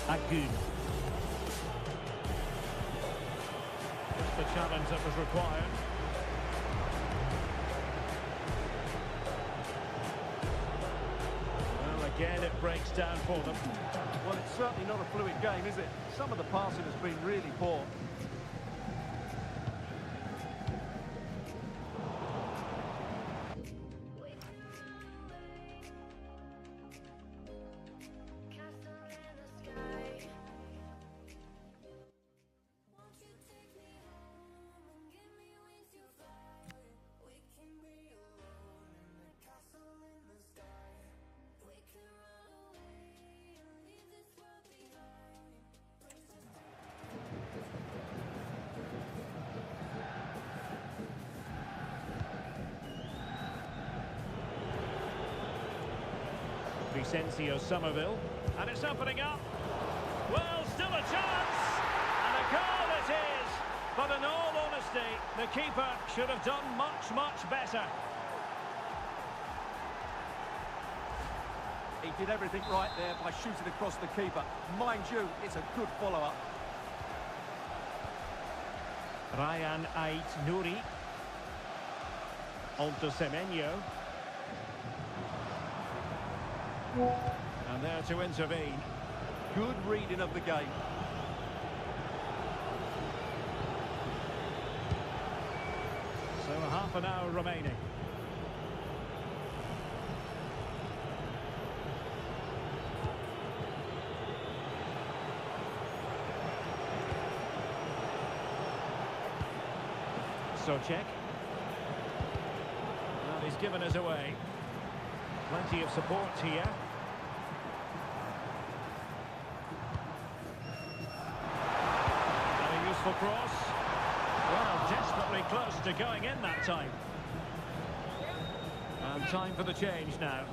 Agun. Just the challenge that was required. Well, again, it breaks down for them. Well, it's certainly not a fluid game, is it? Some of the passing has been really poor. Vicencio Somerville, and it's opening up. Well, still a chance, and a goal it is. But in all honesty, the keeper should have done much better. He did everything right there by shooting across the keeper. Mind you, it's a good follow-up. Ryan Ait Nouri. Onto Semenyo. And there to intervene. Good reading of the game. So half an hour remaining. Socek. Well, he's given us away. Plenty of support here. And a useful cross. Well, desperately close to going in that time. And time for the change now.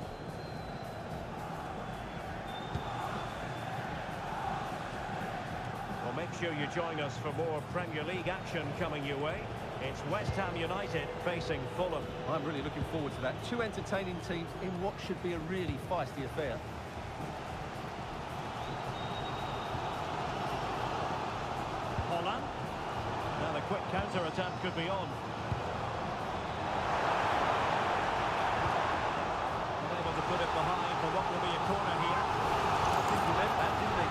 Well, make sure you join us for more Premier League action coming your way. It's West Ham United facing Fulham. I'm really looking forward to that. Two entertaining teams in what should be a really feisty affair. Holland. Now the quick counter-attack could be on. Unable to put it behind for what will be a corner here. I think he meant that, didn't he?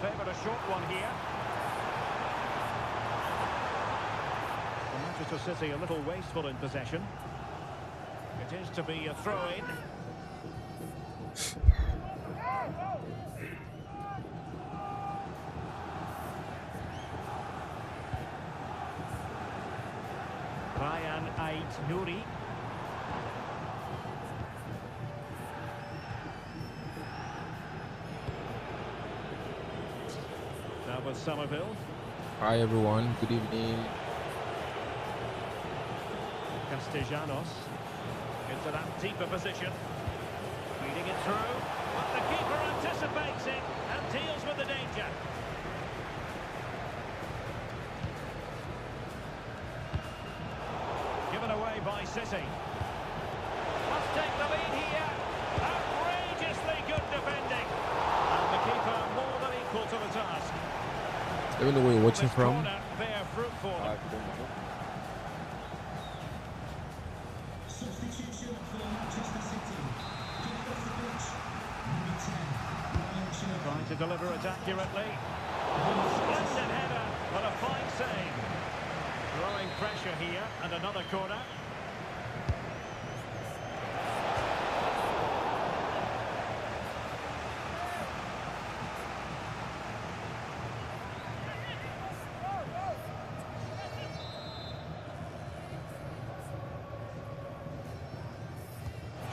Favoured a short one here. Manchester City a little wasteful in possession. It is to be a throw-in. Ryan Ait-Nouri. That was Somerville. Hi everyone, good evening. Castellanos into that deeper position. Feeding it through. But the keeper anticipates it and deals with the danger. Given away by City. Must take the lead here. Outrageously good defending. And the keeper more than equal to the task. Let me know where you're watching This from. corner bear fruit for them. Substitution for Manchester City. Kicked off the pitch, number 10, Ryan Cherry. Trying to deliver it accurately. Splendid header, but a fine save. Growing pressure here, and another corner.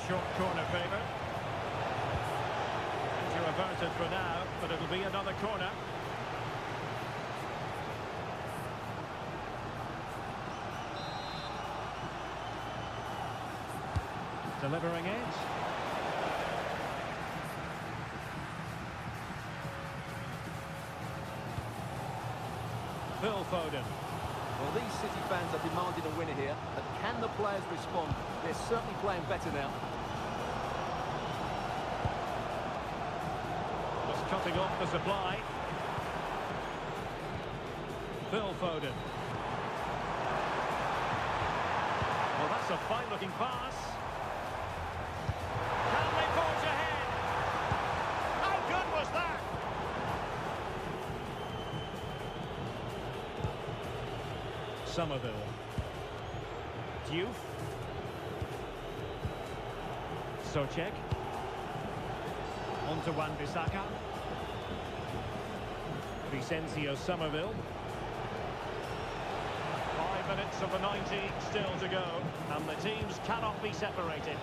Short corner favour. Danger averted for now, but it'll be another corner. Delivering it. Phil Foden. Well, these City fans are demanding a winner here, but can the players respond? They're certainly playing better now. Just cutting off the supply. Phil Foden. Well, that's a fine-looking pass. Can they forge ahead? How good was that? Somerville. Diouf. Socek. On to Wan-Bissaka. Vicencio Somerville. 5 minutes of the 90 still to go, and the teams cannot be separated.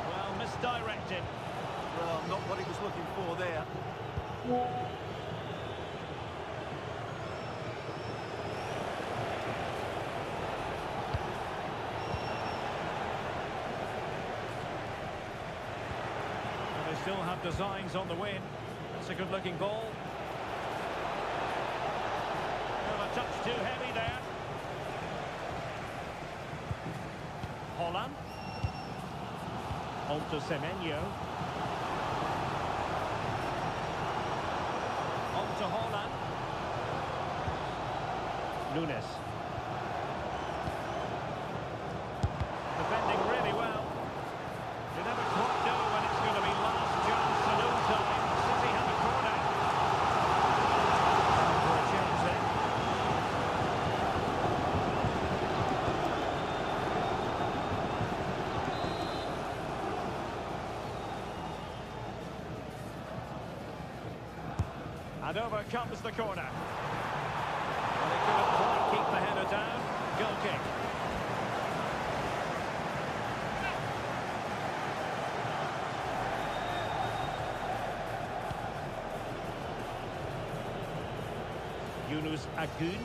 Well, misdirected. Well, not what he was looking for there. And they still have designs on the win. That's a good-looking ball. Well, a touch too heavy there. Holland. On to Semenyo. On to Holland. Nunes. Defending really well. You never quite know when it's going to be last chance saloon time. City have a corner. Time for a change then. And over comes the corner. Well, they couldn't quite keep the header down. Goal kick. Yunus Agun.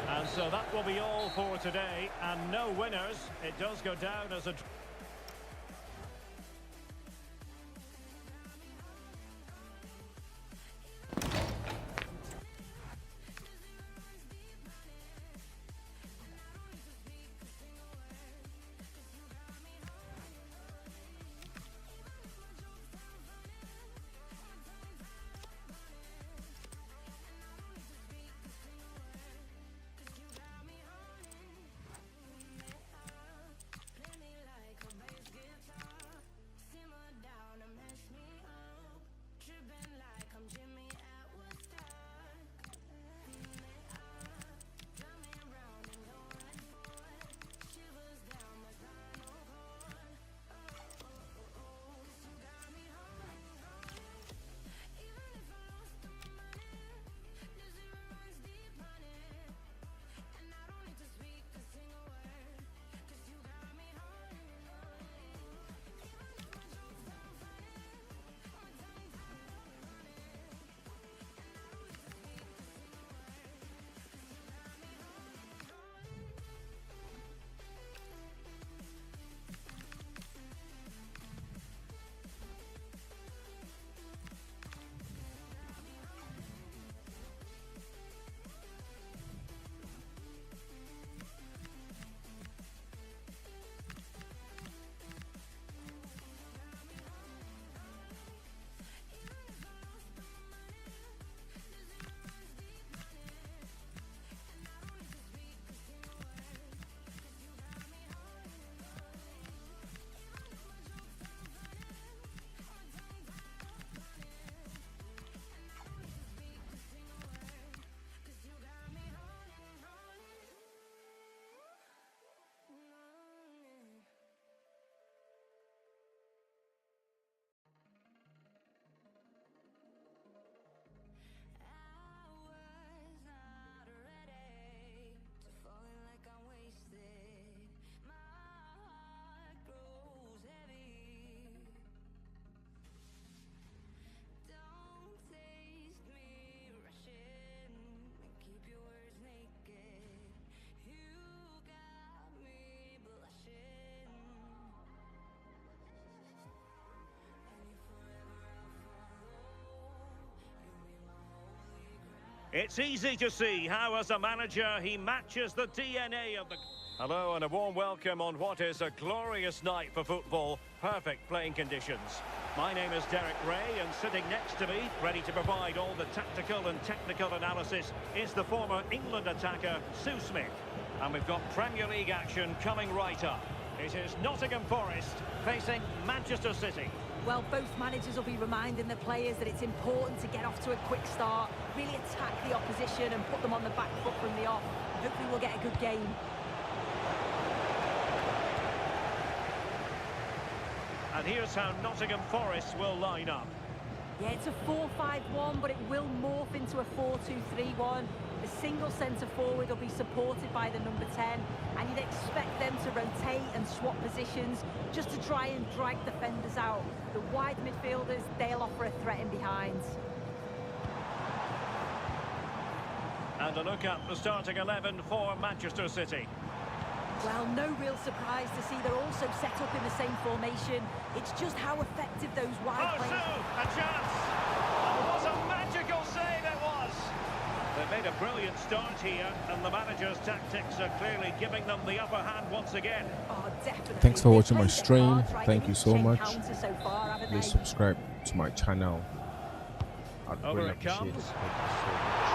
And so that will be all for today, and no winners. It does go down as a... It's easy to see how, as a manager, he matches the DNA of the... Hello and a warm welcome on what is a glorious night for football. Perfect playing conditions. My name is Derek Ray, and sitting next to me, ready to provide all the tactical and technical analysis, is the former England attacker, Sue Smith. And we've got Premier League action coming right up. It is Nottingham Forest facing Manchester City. Well, both managers will be reminding the players that it's important to get off to a quick start, really attack the opposition and put them on the back foot from the off. Hopefully we'll get a good game. And here's how Nottingham Forest will line up. Yeah, it's a 4-5-1, but it will morph into a 4-2-3-1. The single centre-forward will be supported by the number 10, and you'd expect them to rotate and swap positions just to try and drag defenders out. The wide midfielders, they'll offer a threat in behind. And a look at the starting 11 for Manchester City. Well, no real surprise to see they're also set up in the same formation. It's just how effective those wide players... A chance! Oh, what a magical save it was! They've made a brilliant start here, and the manager's tactics are clearly giving them the upper hand once again. Oh, definitely. Thanks for watching my stream. Thank you so much. So far, Please subscribe to my channel. I'd Over really it appreciate comes. it. Thank you so much.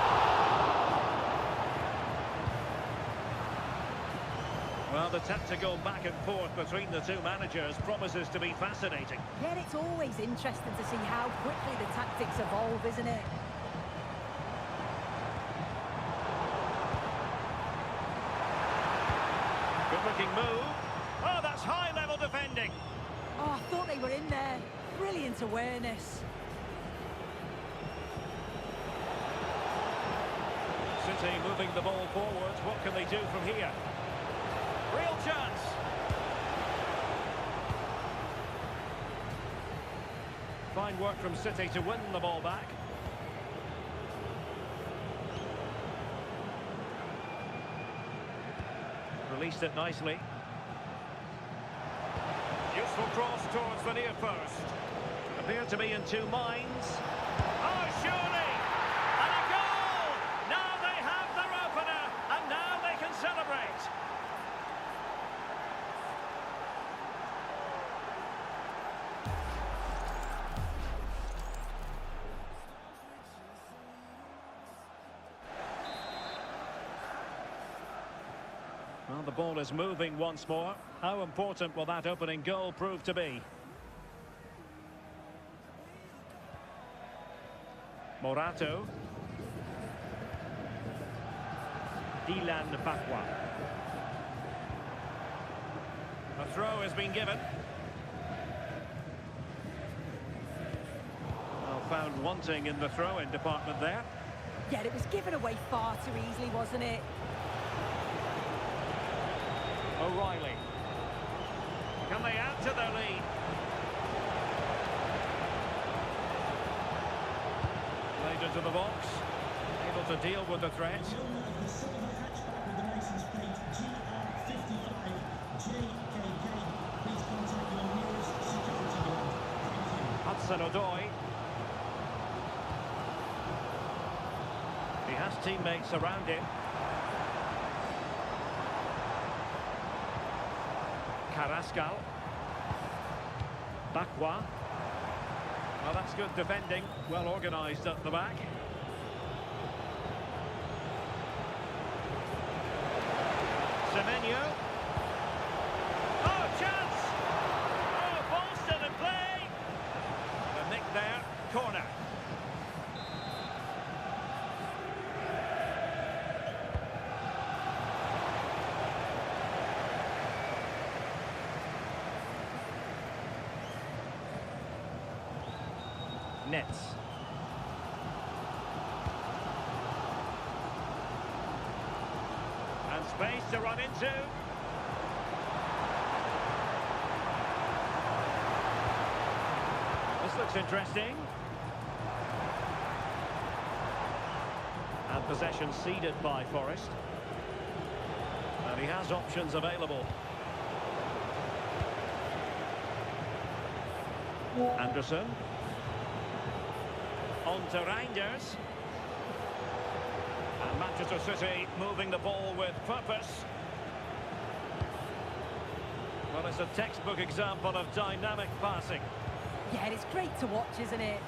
Well, the tactical back and forth between the two managers promises to be fascinating. Yeah, it's always interesting to see how quickly the tactics evolve, isn't it? Good-looking move. Oh, that's high-level defending. Oh, I thought they were in there. Brilliant awareness. City moving the ball forwards. What can they do from here? Real chance. Fine work from City to win the ball back. Released it nicely. Useful cross towards the near post. Appeared to be in two minds. Oh, surely! And a goal! Now they have their opener, and now they can celebrate. Well, the ball is moving once more. How important will that opening goal prove to be? Morato. Dylan Bakwa. A throw has been given. Well, found wanting in the throw-in department there. Yeah, it was given away far too easily, wasn't it? O'Reilly. Can they add to their lead? Played into the box. Able to deal with the threat. The owner of the silver hatchback with the license plate GR55 JKK. Please contact your nearest security guard. Thank you. Hudson-Odoi. He has teammates around him. Carrascal. Bakwa. Well, that's good defending. Well organised at the back. Semenyo. Oh, chance! Oh, ball still in play. The nick there. Corner. Nets. And space to run into. This looks interesting. And possession ceded by Forest. And he has options available. Anderson. On to Reinders. And Manchester City moving the ball with purpose. Well, it's a textbook example of dynamic passing. Yeah, it's great to watch, isn't it?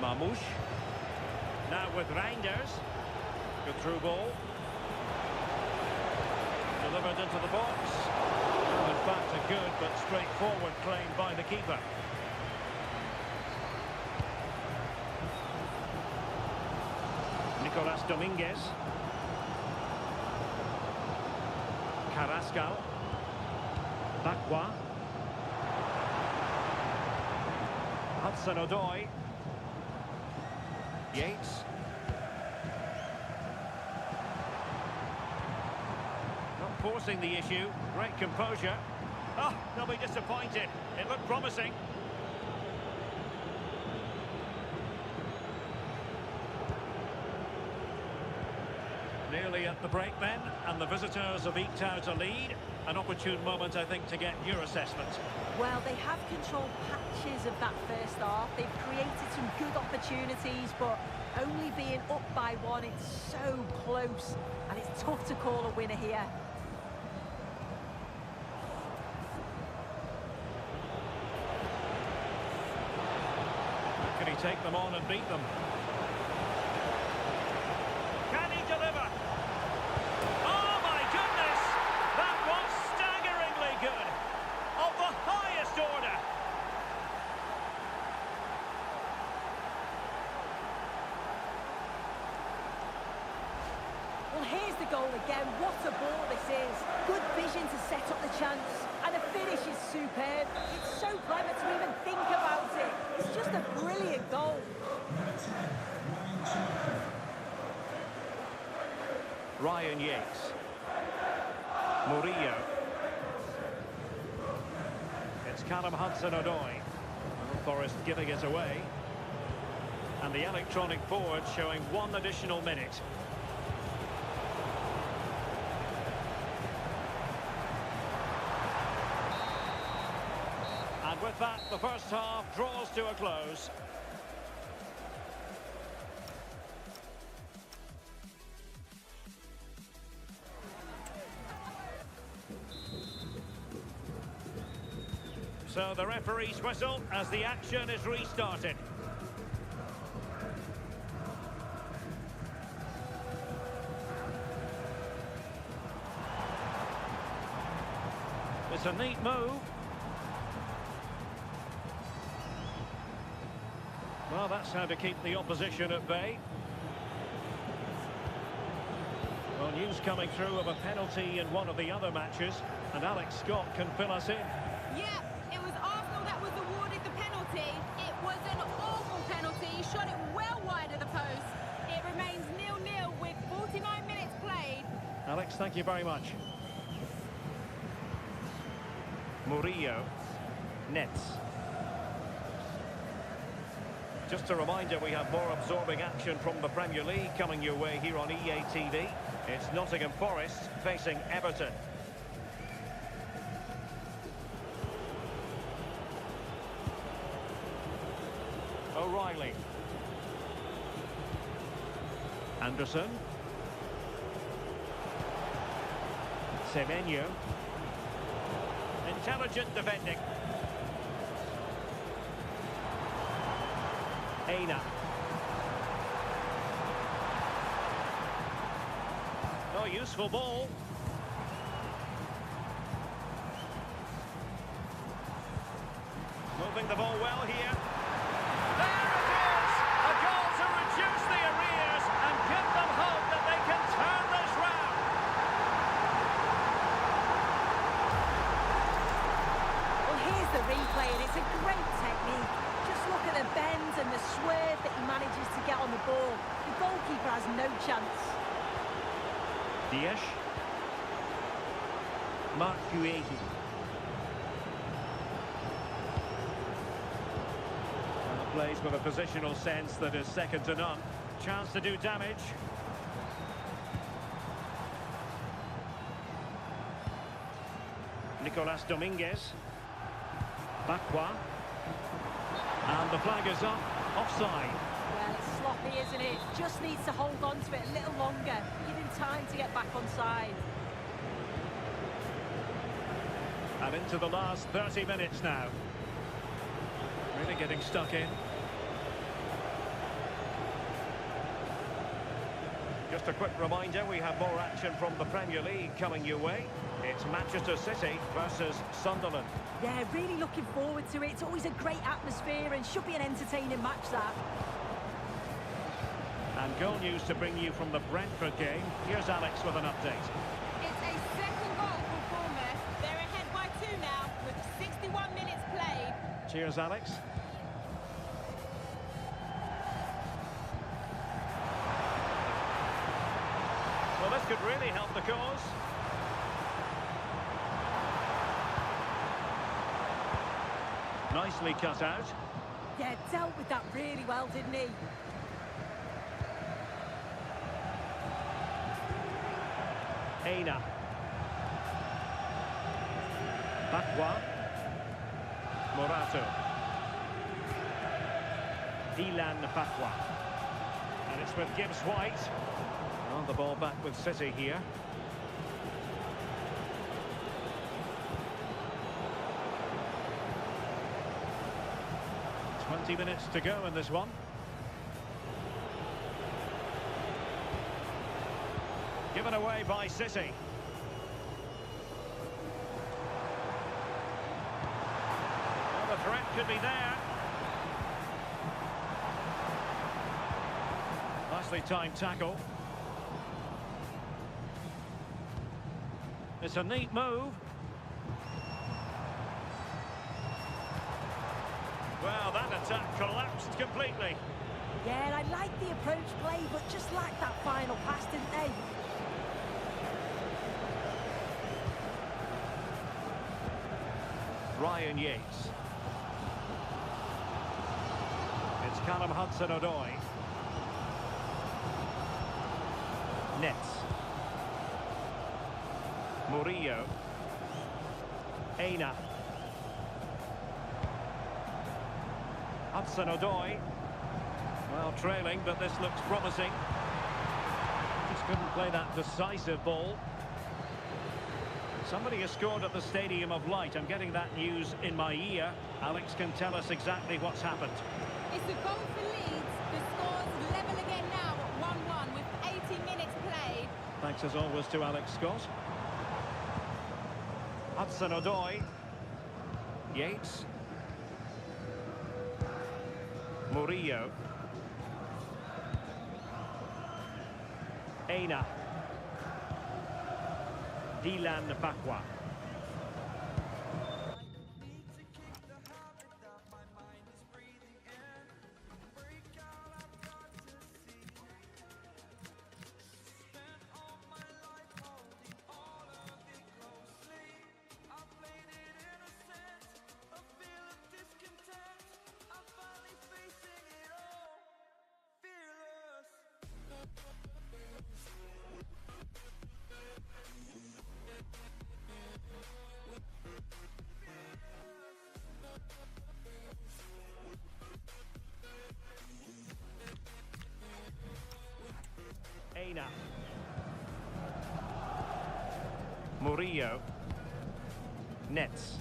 Mamouche. Now with Reinders. Good through ball. Delivered into the box. In fact, a good but straightforward claim by the keeper. Nicolas Dominguez. Carrascal. Bakwa. Hudson-Odoi. Yates. Not forcing the issue. Great composure. Oh, they'll be disappointed. It looked promising. Nearly at the break then, and the visitors have eked out a lead. An opportune moment, I think, to get your assessment. Well, they have controlled patches of that first half. They've created some good opportunities, but only being up by one, it's so close, and it's tough to call a winner here. Can he take them on and beat them? Can he deliver? Oh my goodness! That was staggeringly good! Of the highest order! Well, here's the goal again. What a ball this is. Good vision to set up the chance. And the finish is superb. It's so clever to even think about it. It's just a brilliant goal. Ryan Yates. Murillo. It's Callum Hudson-Odoi. Forest giving it away. And the electronic board showing 1 additional minute. And with that, the first half draws to a close. So the referee's whistle as the action is restarted. It's a neat move. Well, that's how to keep the opposition at bay. Well, news coming through of a penalty in one of the other matches, and Alex Scott can fill us in. Yeah, it was Arsenal that was awarded the penalty. It was an awful penalty. He shot it well wide of the post. It remains 0-0 with 49 minutes played. Alex, thank you very much. Murillo. Nets. Just a reminder, we have more absorbing action from the Premier League coming your way here on EATV. It's Nottingham Forest facing Everton. O'Reilly. Anderson. Semenyo. Intelligent defending. Aina. Oh, useful ball. Moving the ball well here. There it is! A goal to reduce the arrears and give them hope that they can turn this round. Well, here's the replay, and it's a great technique. Just look at the bends and the swerve that he manages to get on the ball. The goalkeeper has no chance. Dias. Mark Guehi. Plays with a positional sense that is second to none. Chance to do damage. Nicolas Dominguez. Bakwa. And the flag is up. Offside. Well, it's sloppy, isn't it? Just needs to hold on to it a little longer. Give him time to get back on side. And into the last 30 minutes now. Really getting stuck in. Just a quick reminder, we have more action from the Premier League coming your way. It's Manchester City versus Sunderland. Yeah, really looking forward to it. It's always a great atmosphere and should be an entertaining match, that. And goal news to bring you from the Brentford game. Here's Alex with an update. It's a second goal for Bournemouth. They're ahead by 2 now with 61 minutes played. Cheers, Alex. Well, this could really help the cause. Nicely cut out. Yeah, dealt with that really well, didn't he? Aina. Bakwa. Morato. Ilan Bakwa. And it's with Gibbs White. On the ball back with City here. Twenty minutes to go in this one. Given away by City. Well, the threat could be there. Nicely timed tackle. It's a neat move. Well, that attack collapsed completely. Yeah, and I like the approach play, but just lacked that final pass, didn't they? Ryan Yates. Callum Hudson-Odoi. Nets. Murillo. Aina. Hudson-Odoi. Well, trailing, but this looks promising. Just couldn't play that decisive ball. Somebody has scored at the Stadium of Light. I'm getting that news in my ear. Alex can tell us exactly what's happened. It's a goal for Leeds. The score's level again now at 1-1 with 80 minutes played. Thanks as always to Alex Scott. Hudson-Odoi. Yates. Murillo. Aina. Dylan Bakwa. Aina. Murillo. Nets.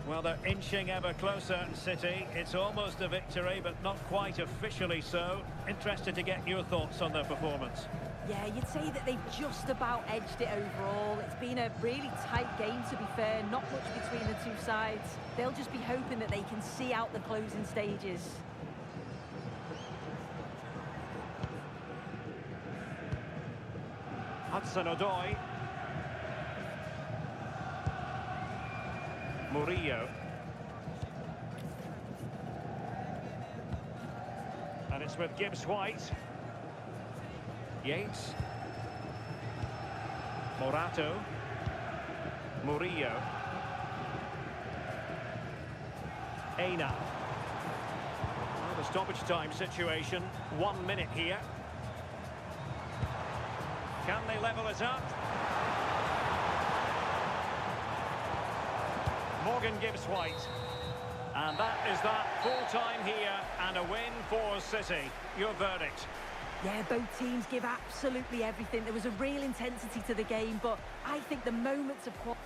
Well, they're inching ever closer, City. It's almost a victory, but not quite officially so. Interested to get your thoughts on their performance. Yeah, you'd say that they've just about edged it overall. It's been a really tight game, to be fair. Not much between the two sides. They'll just be hoping that they can see out the closing stages. Hudson-Odoi. Murillo. And it's with Gibbs-White. Yates. Morato. Murillo. Aina. Well, the stoppage time situation. 1 minute here. Can they level it up? Morgan Gibbs-White. And that is that. Full time here and a win for City. Your verdict? Yeah, both teams give absolutely everything. There was a real intensity to the game, but I think the moments of quality...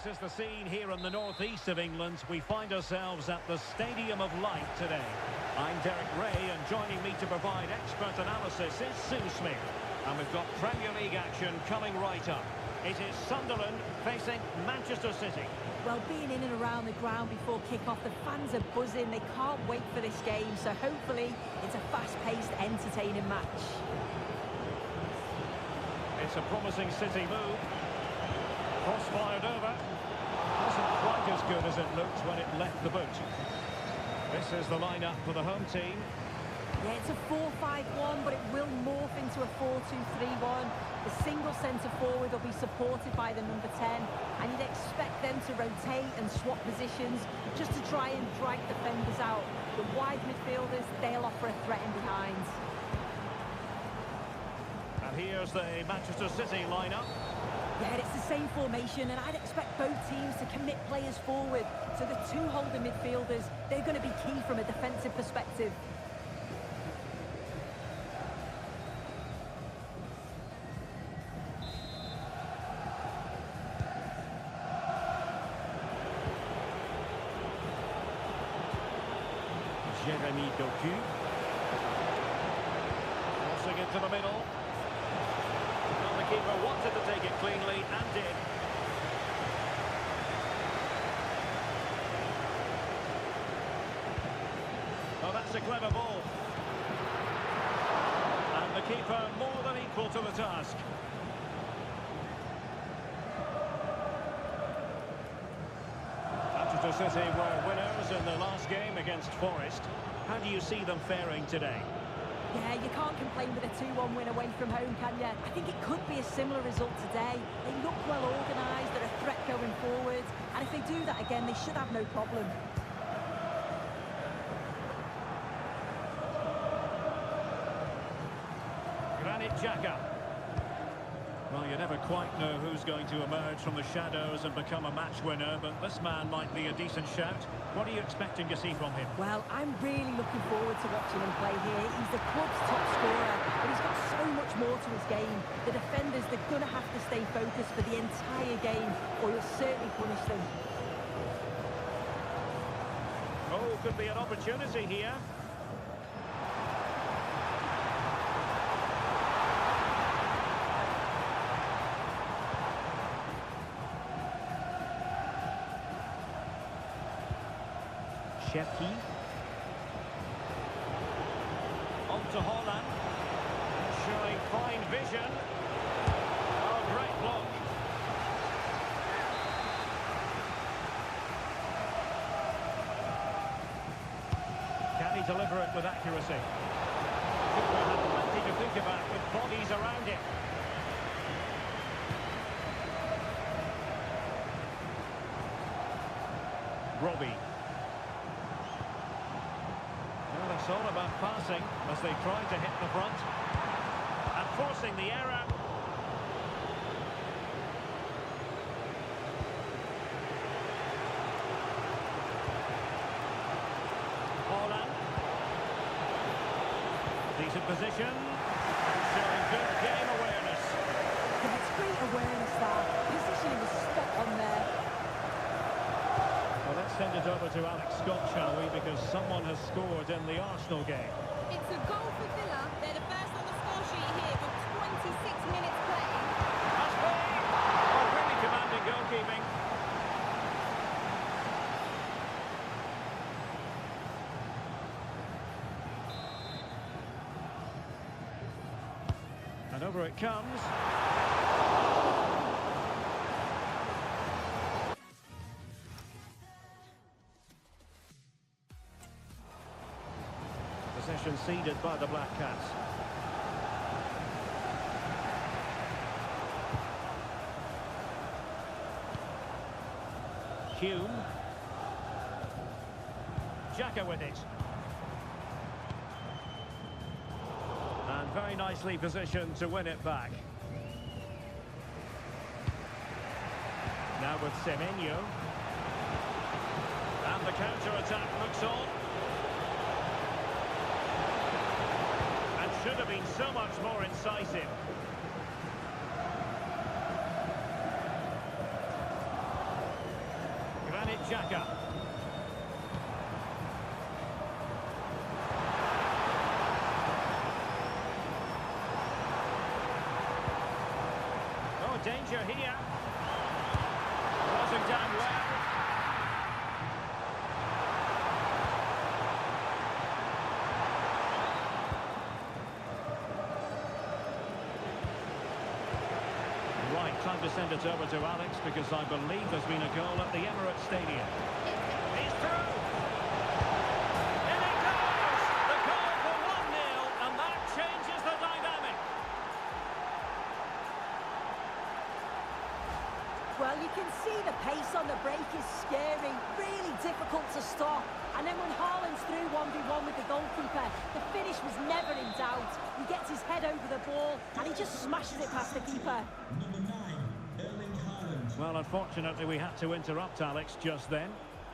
This is the scene here in the northeast of England. We find ourselves at the Stadium of Light today. I'm Derek Ray, and joining me to provide expert analysis is Sue Smith. And we've got Premier League action coming right up. It is Sunderland facing Manchester City. Well, being in and around the ground before kick-off, the fans are buzzing. They can't wait for this game, so hopefully it's a fast-paced, entertaining match. It's a promising City move. Cross fired over. Wasn't quite as good as it looked when it left the boot. This is the lineup for the home team. Yeah, it's a 4-5-1, but it will morph into a 4-2-3-1. The single centre-forward will be supported by the number 10, and you'd expect them to rotate and swap positions just to try and drag defenders out. The wide midfielders, they'll offer a threat in behind. And here's the Manchester City lineup. Yeah, it's the same formation, and I'd expect both teams to commit players forward. So the two holding midfielders, they're going to be key from a defensive perspective. Jeremy Doku. Crossing into the middle. Well, the keeper wanted to take it cleanly and did. Oh, that's a clever ball. And the keeper more than equal to the task. Manchester City were winners in the last game against Forest. How do you see them faring today? Yeah, you can't complain with a 2-1 win away from home, can you? I think it could be a similar result today. They look well organised, they're a threat going forward, and if they do that again, they should have no problem. Granit Xhaka. Well, you never quite know who's going to emerge from the shadows and become a match winner, but this man might be a decent shout. What are you expecting to see from him? Well, I'm really looking forward to watching him play here. He's the club's top scorer, but he's got so much more to his game. The defenders, they're going to have to stay focused for the entire game, or he'll certainly punish them. Oh, could be an opportunity here. Shefki. On to Holland. Showing fine vision. Oh, great block. Can he deliver it with accuracy? Cooper had plenty to think about with bodies around him. Robbie. It's all about passing as they try to hit the front and forcing the error. Holland. Decent position and showing good game awareness. Yeah, it's great awareness there. Positioning was spot on there. Well, let's send it over to Alex Scott, shall we, because someone has scored in the Arsenal game. It's a goal for Villa. They're the first on the score sheet here with 26 minutes played. Must be! Oh, really commanding goalkeeping. And over it comes. Possession ceded by the Black Cats. Hume. Xhaka with it. And very nicely positioned to win it back. Now with Semenyo. And the counter-attack looks on. And should have been so much more incisive. Xhaka. Oh, danger here. Crossing down well. Right, time to send it over to Alex because I believe there's been a goal at the Emirates Stadium. He's through! In it goes! The goal for 1-0, and that changes the dynamic. Well, you can see the pace on the break is scary, really difficult to stop. And then when Haaland's through 1v1 with the goalkeeper, the finish was never in doubt. He gets his head over the ball and he just smashes it past the keeper. Number 9, Erling Haaland. Well, unfortunately, we had to interrupt Alex just then.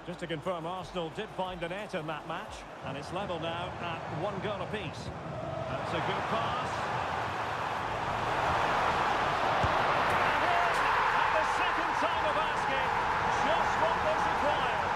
Just to confirm, Arsenal did find the net in that match, and it's level now at 1 goal apiece. That's a good pass. And in at the second time of asking, just what was required.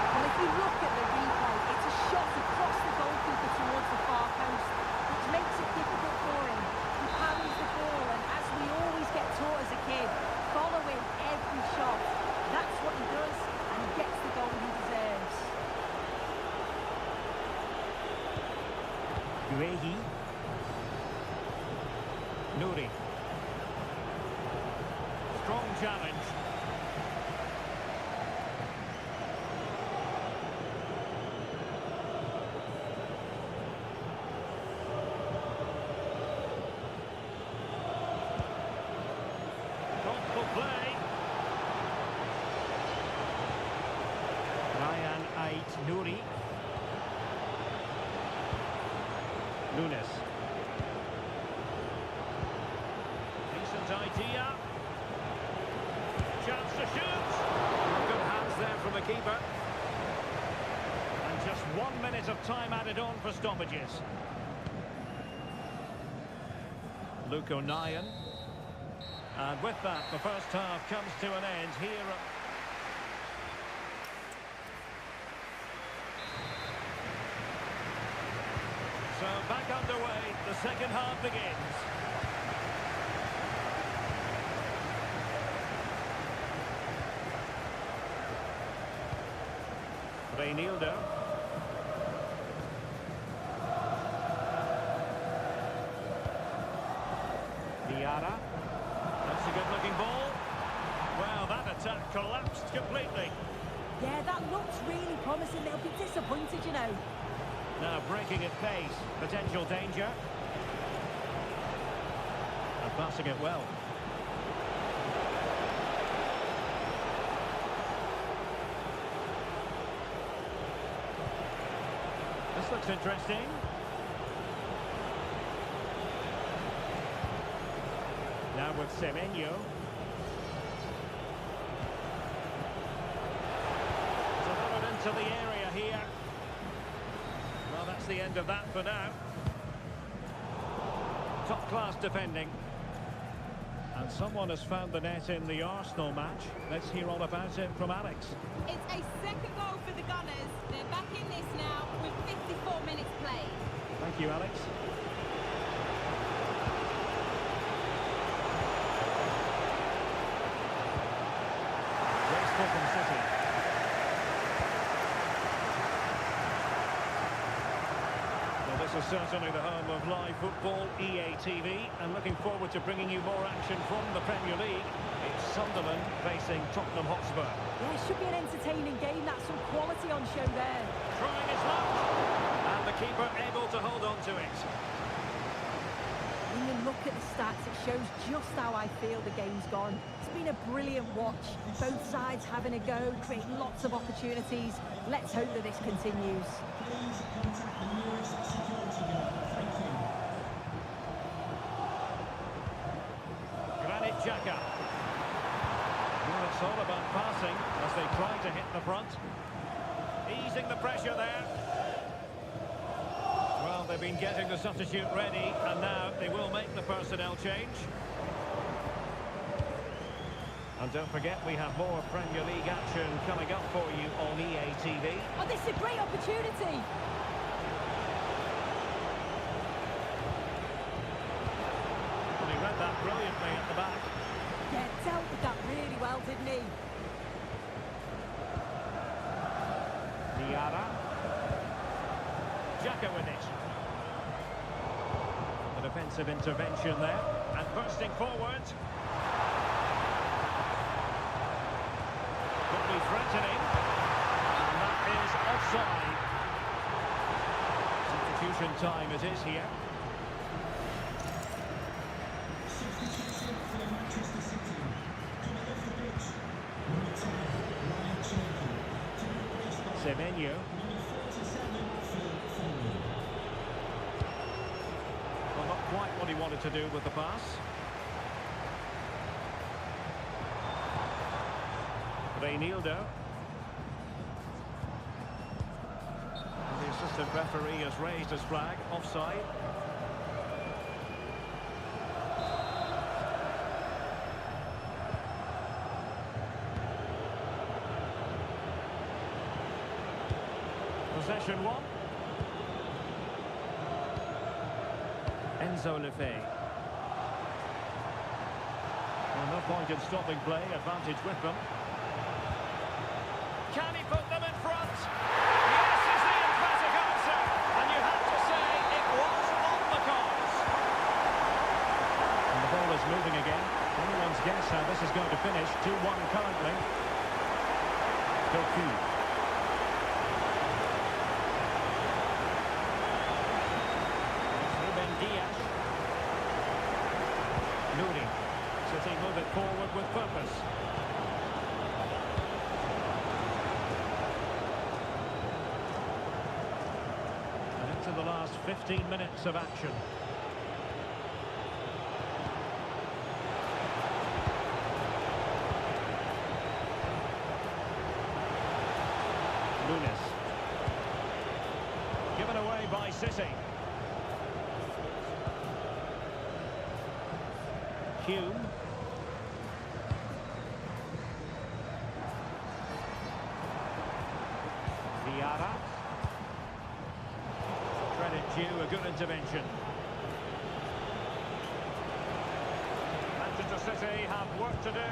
Well, if you look at the replay, it's a shot across the goalkeeper towards the far post, which makes it difficult for him. He parries the ball, and as we always get taught as a kid, following every shot. That's what he does, and he gets the goal he deserves. Guehi. Nouri. Strong challenge. Thoughtful play. Ryan Ait-Nouri. Nunes. Decent idea. Chance to shoot. Good hands there from the keeper. And just 1 minute of time added on for stoppages. Luke O'Nien. And with that, the first half comes to an end here. So back underway, the second half begins. Reinildo. Diarra. That's a good-looking ball. Well, that attack collapsed completely. Yeah, that looks really promising. They'll be disappointed, you know. Now breaking at pace, potential danger. And passing it well. This looks interesting. Now with Semenyo. Delivered into the area here. Well, that's the end of that for now. Top-class defending. And someone has found the net in the Arsenal match. Let's hear all about it from Alex. It's a second goal for the Gunners. They're back in this now with 54 minutes played. Thank you, Alex. Graceful from City. Well, this is certainly the home of live football, EA TV, and looking forward to bringing you more action from the Premier League. It's Sunderland facing Tottenham Hotspur. Yeah, it should be an entertaining game. That's some quality on show there. Trying his luck, and the keeper able to hold on to it. When you look at the stats, it shows just how I feel the game's gone. It's been a brilliant watch. Both sides having a go, creating lots of opportunities. Let's hope that this continues. Please contact the nearest security guard. Thank you. Granit Xhaka. Well, it's all about passing as they try to hit the front. Easing the pressure there. Well, they've been getting the substitute ready, and now they will make the personnel change. And don't forget, we have more Premier League action coming up for you on EA TV. Oh, this is a great opportunity. And he read that brilliantly at the back. Yeah, dealt with that really well, didn't he? Diarra. Xhaka with it. A defensive intervention there. And bursting forward. Could be threatening. And that is offside. Substitution time it is here. Substitution for Manchester City. Coming off the pitch, number 10, Ryan Cherky. To be replaced by Semenyo. number 47, Phil Foden. Well, not quite what he wanted to do with the pass. Reinildo. And the assistant referee has raised his flag. Offside. Possession one. Enzo Lefebvre. Well, no point in stopping play. Advantage with them. Can he put them in front? Yes is the emphatic answer. And you have to say it was on the cards. And the ball is moving again. Anyone's guess how this is going to finish. 2-1 currently. Doku. Ruben Dias. Nuri. City move it forward with purpose. To the last 15 minutes of action. Nunes. Given away by City. Hume. Diarra. Credit due, a good intervention. Manchester City have work to do,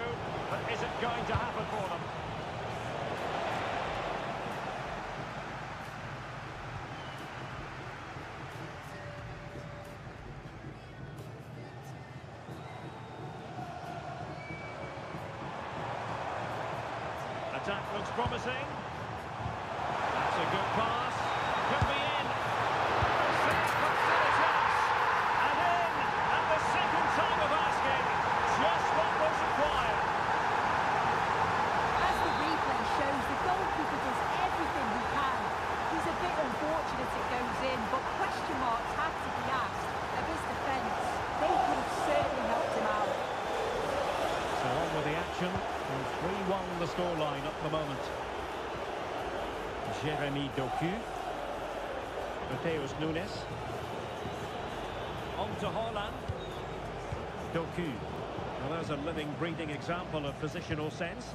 but is it going to happen for them? Attack looks promising. That's a good pass. Could be in. But question marks have to be asked of his defence. They could have certainly helped him out. So on with the action, and 3-1 the scoreline at the moment. Jeremy Doku. Mateus Nunes. On to Haaland. Doku. Well, there's a living, breathing example of positional sense.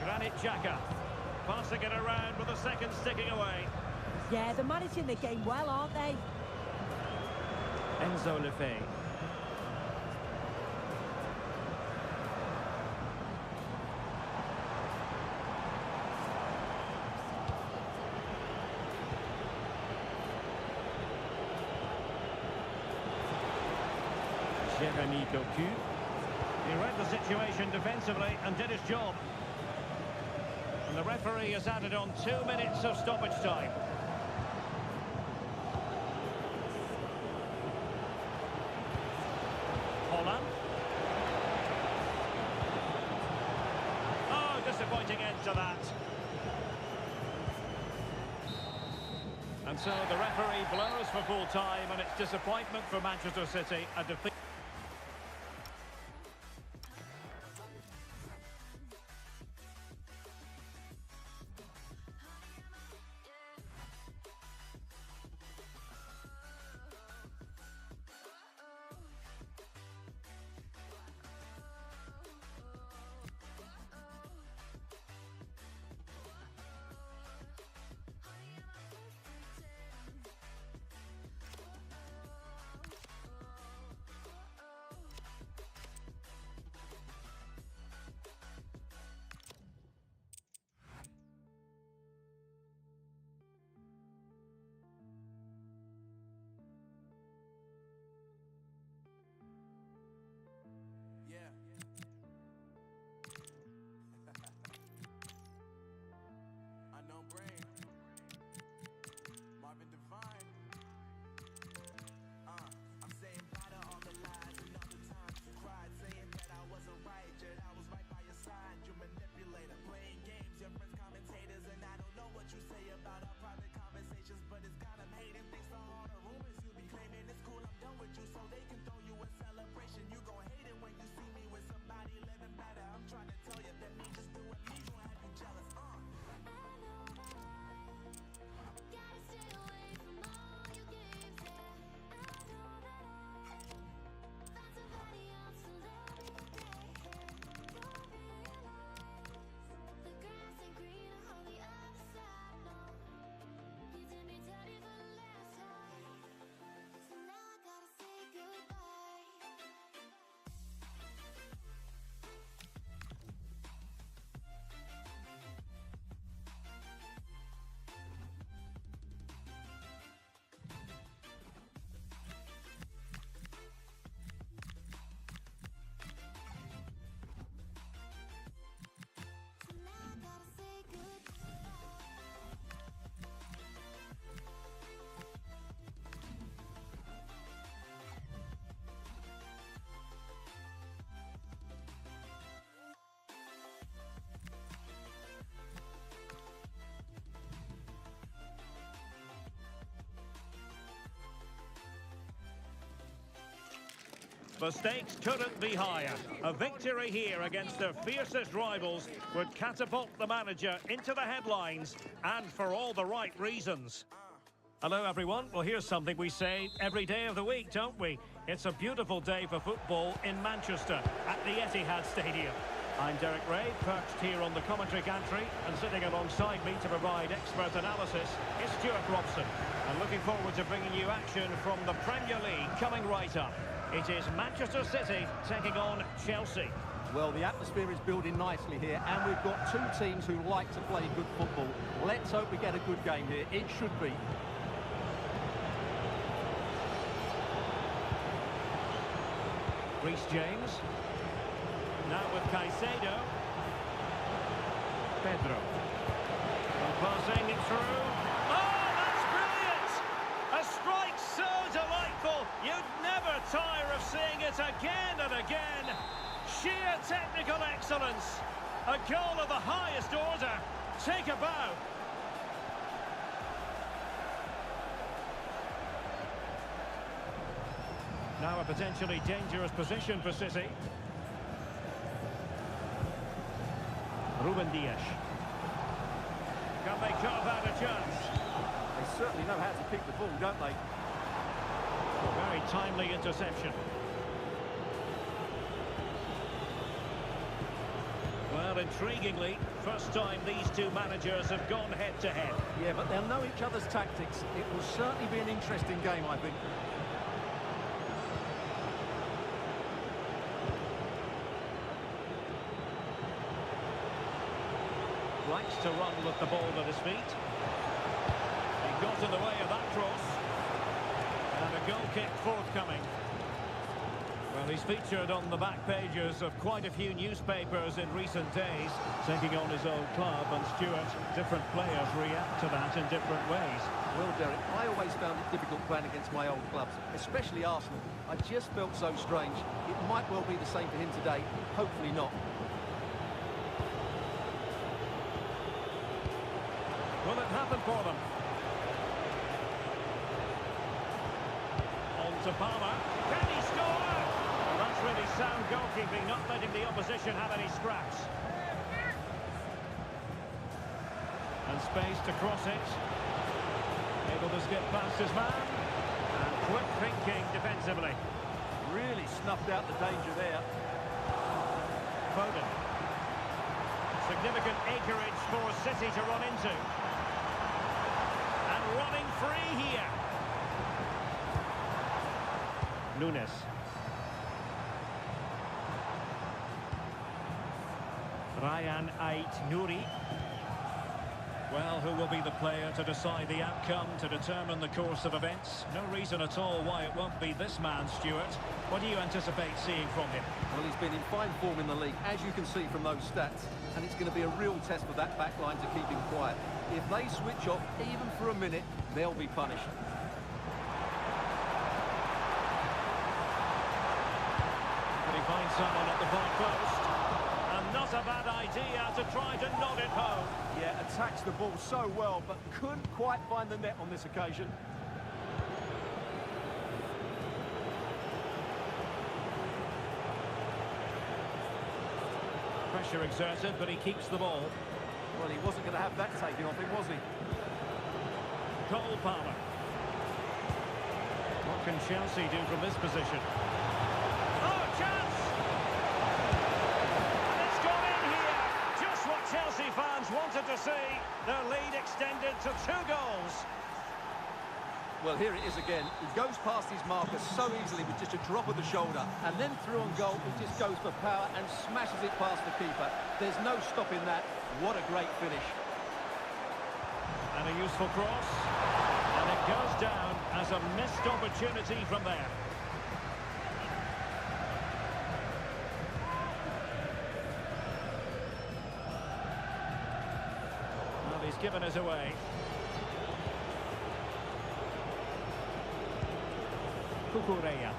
Granit Xhaka, passing it around with a second sticking away. Yeah, they're managing the game well, aren't they? Enzo Lefebvre. Jeremy Doku. He read the situation defensively and did his job. And the referee has added on 2 minutes of stoppage time. Haaland. Oh, disappointing end to that. And so the referee blows for full time, and it's disappointment for Manchester City, a defeat. The stakes couldn't be higher. A victory here against their fiercest rivals would catapult the manager into the headlines, and for all the right reasons. Hello everyone, well here's something we say every day of the week, don't we? It's a beautiful day for football in Manchester at the Etihad Stadium. I'm Derek Ray, perched here on the commentary gantry, and sitting alongside me to provide expert analysis is Stuart Robson. And looking forward to bringing you action from the Premier League coming right up. It is Manchester City taking on Chelsea. Well, the atmosphere is building nicely here, and we've got two teams who like to play good football. Let's hope we get a good game here. It should be. Reece James. Now with Caicedo. Pedro. And passing it through. Oh, that's brilliant! A strike so delightful, you'd never tire of seeing it again and again. Sheer technical excellence. A goal of the highest order. Take a bow. Now a potentially dangerous position for City. Ruben Dias. Can they carve out a chance? They certainly know how to pick the ball, don't they? A very timely interception. Well, intriguingly, first time these two managers have gone head-to-head. Yeah, but they'll know each other's tactics. It will certainly be an interesting game, I think. Likes to run with the ball at his feet. He got in the way of that cross. And a goal kick forthcoming. Well, he's featured on the back pages of quite a few newspapers in recent days, taking on his old club, and Stuart, different players react to that in different ways. Well, Derek, I always found it difficult playing against my old clubs, especially Arsenal. I just felt so strange. It might well be the same for him today. Hopefully not. Will it happen for them? On to Palmer. Can he score? Well, that's really sound goalkeeping, not letting the opposition have any scraps. And space to cross it. Able to skip past his man. And quick thinking defensively. Really snuffed out the danger there. Foden. Significant acreage for City to run into. And running free here. Nunes. Ryan Ait-Nouri. Well, who will be the player to decide the outcome, to determine the course of events? No reason at all why it won't be this man, Stuart. What do you anticipate seeing from him? Well, he's been in fine form in the league, as you can see from those stats. And it's going to be a real test for that back line to keep him quiet. If they switch off, even for a minute, they'll be punished. Can he find someone at the far post? And not a bad idea to try to nod it home. Yeah, attacks the ball so well, but couldn't quite find the net on this occasion. Pressure exerted, but he keeps the ball. Well, he wasn't going to have that taken off him, was he? Cole Palmer. What can Chelsea do from this position? Oh, chance! And it's gone in here. Just what Chelsea fans wanted to see. Their lead extended to 2 goals. Well, here it is again. He goes past his marker so easily with just a drop of the shoulder. And then through on goal, he just goes for power and smashes it past the keeper. There's no stopping that. What a great finish. And a useful cross. And it goes down as a missed opportunity from there. Well, he's given us away. Cucurella.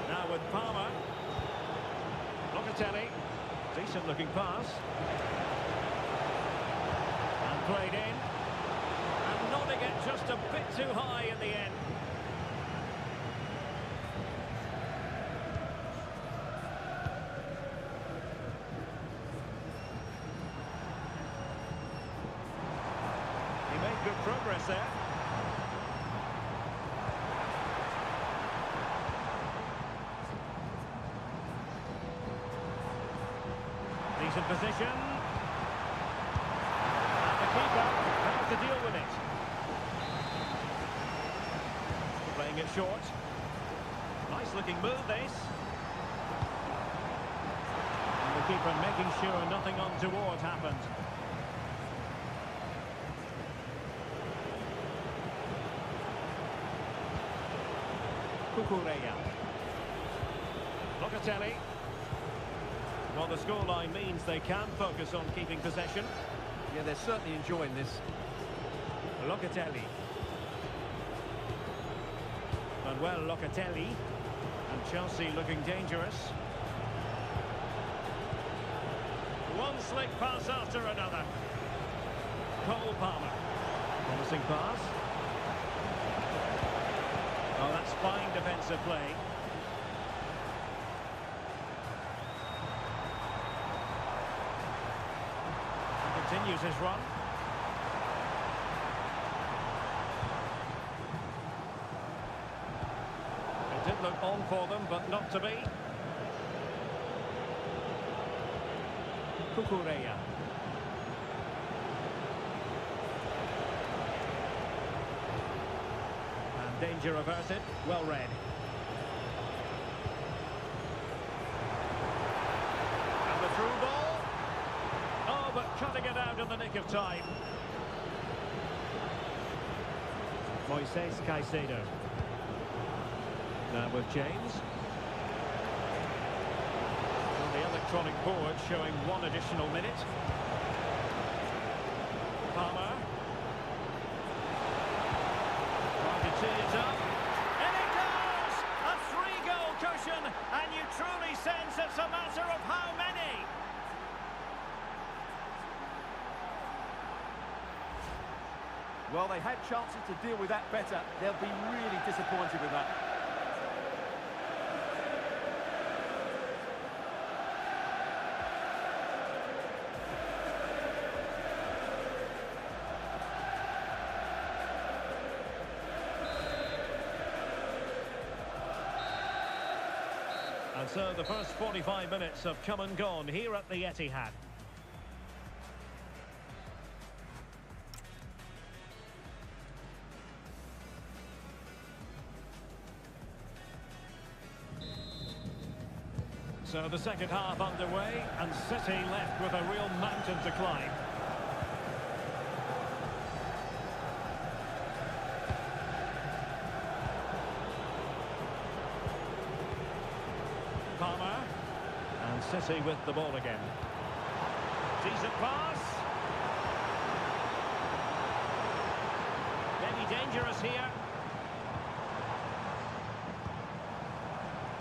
Now with Palmer. Locatelli. Decent looking pass. And played in. And nodding it just a bit too high in the end. there. Decent position. And the keeper has to deal with it. Playing it short. Nice looking move, this. And the keeper making sure nothing untoward happened. Cucurella. Locatelli. Well, the scoreline means they can focus on keeping possession. Yeah, they're certainly enjoying this. Locatelli. Manuel Locatelli. And Chelsea looking dangerous. One slick pass after another. Cole Palmer. Promising pass. Oh, that's fine defensive play. Continues his run. It did look on for them, but not to be. Cucurella. And danger averted. Well read. And the through ball. Oh, but cutting it out in the nick of time. Moises Caicedo. Now with James. On the electronic board showing one additional minute. Palmer. Trying to tee it up. And it goes! A 3-goal cushion, and you truly sense it's a matter of how many. Well, they had chances to deal with that better. They'll be really disappointed with that. And so the first 45 minutes have come and gone here at the Etihad. So the second half underway, and City left with a real mountain to climb. Palmer, and City with the ball again. Decent pass. Maybe dangerous here.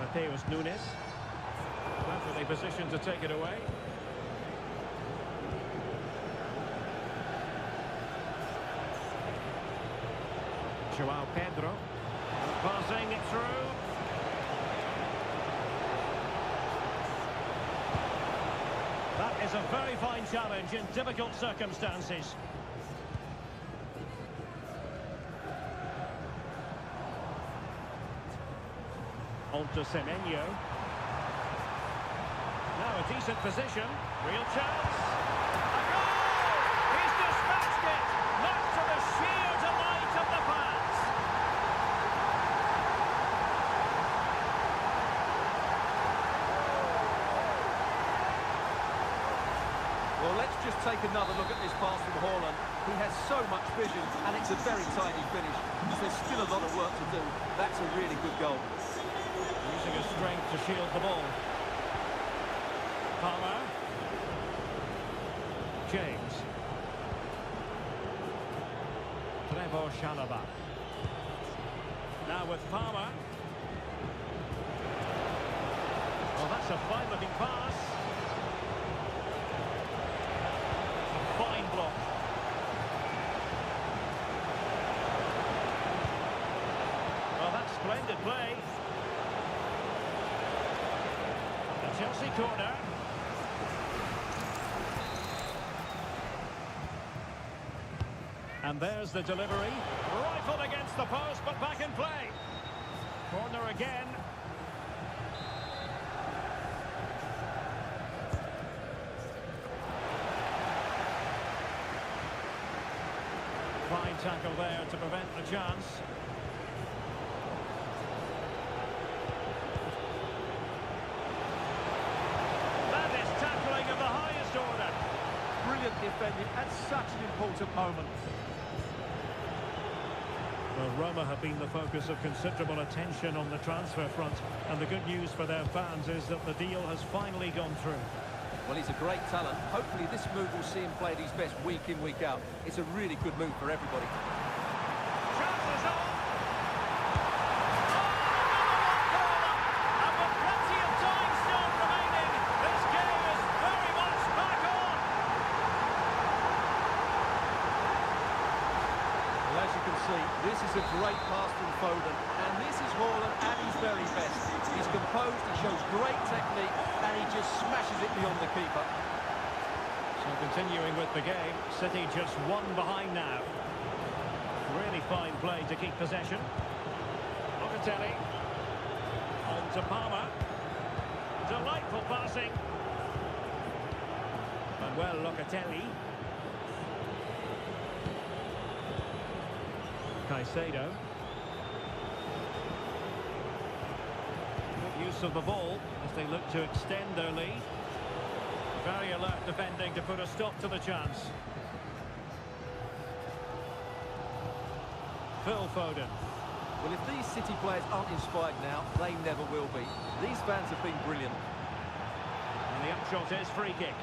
Mateus Nunes. Perfectly positioned to take it away. João Pedro. Passing it through. That is a very fine challenge in difficult circumstances. On to Semenyo. Now a decent position, real chance. A goal! He's dispatched it, much to the sheer delight of the fans. Well, let's just take another look at this pass from Haaland. He has so much vision, and it's a very tidy finish. There's still a lot of work to do. That's a really good goal. Using his strength to shield the ball. Palmer. James. Trevor Chalobah. Now with Palmer. Well, that's a fine-looking pass. A fine block. Well, that's splendid play. A Chelsea corner. And there's the delivery. Rifled against the post, but back in play. Corner again. Fine tackle there to prevent the chance. That is tackling of the highest order. Brilliant defending at such an important moment. Well, Roma have been the focus of considerable attention on the transfer front, and the good news for their fans is that the deal has finally gone through. Well, he's a great talent. Hopefully this move will see him play at his best week in, week out. It's a really good move for everybody. Chances on! And with plenty of time still remaining, this game is very much back on! Well, as you can see, this is a great pass from Foden, and this is Haaland at his very best. He's composed, he shows great technique, and he just smashes it beyond the keeper. So continuing with the game, City just one behind now. Really fine play to keep possession. Locatelli. On to Palmer. Delightful passing. Manuel Locatelli. Caicedo. Good use of the ball as they look to extend their lead. Very alert defending to put a stop to the chance. Phil Foden. Well, if these City players aren't inspired now, they never will be. These fans have been brilliant. And the upshot is free kick.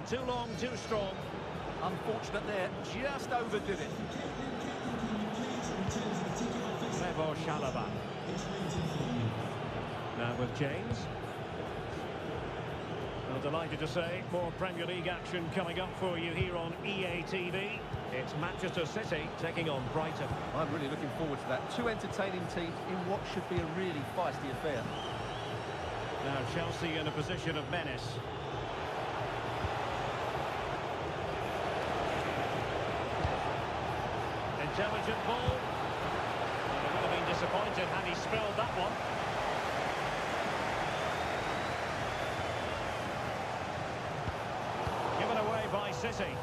Too long, too strong. Unfortunate there, just overdid it. Trevor Chalobah. Now with James. Well, delighted to say, more Premier League action coming up for you here on EA TV. It's Manchester City taking on Brighton. I'm really looking forward to that. Two entertaining teams in what should be a really feisty affair. Now Chelsea in a position of menace. Intelligent ball. Well, he would have been disappointed had he spilled that one. Given away by City.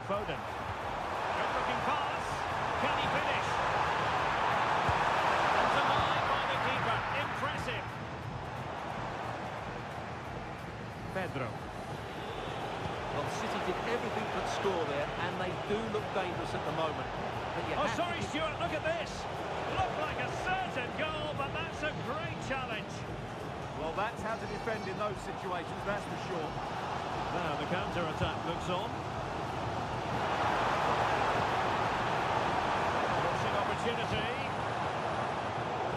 Foden. Good looking pass. Can he finish? And denied by the keeper. Impressive. Pedro. Well, City did everything but score there, and they do look dangerous at the moment. But you Oh, have sorry, to... Stuart, look at this. Looked like a certain goal, but that's a great challenge. Well, that's how to defend in those situations, that's for sure. Now the counter-attack looks on. Crossing opportunity.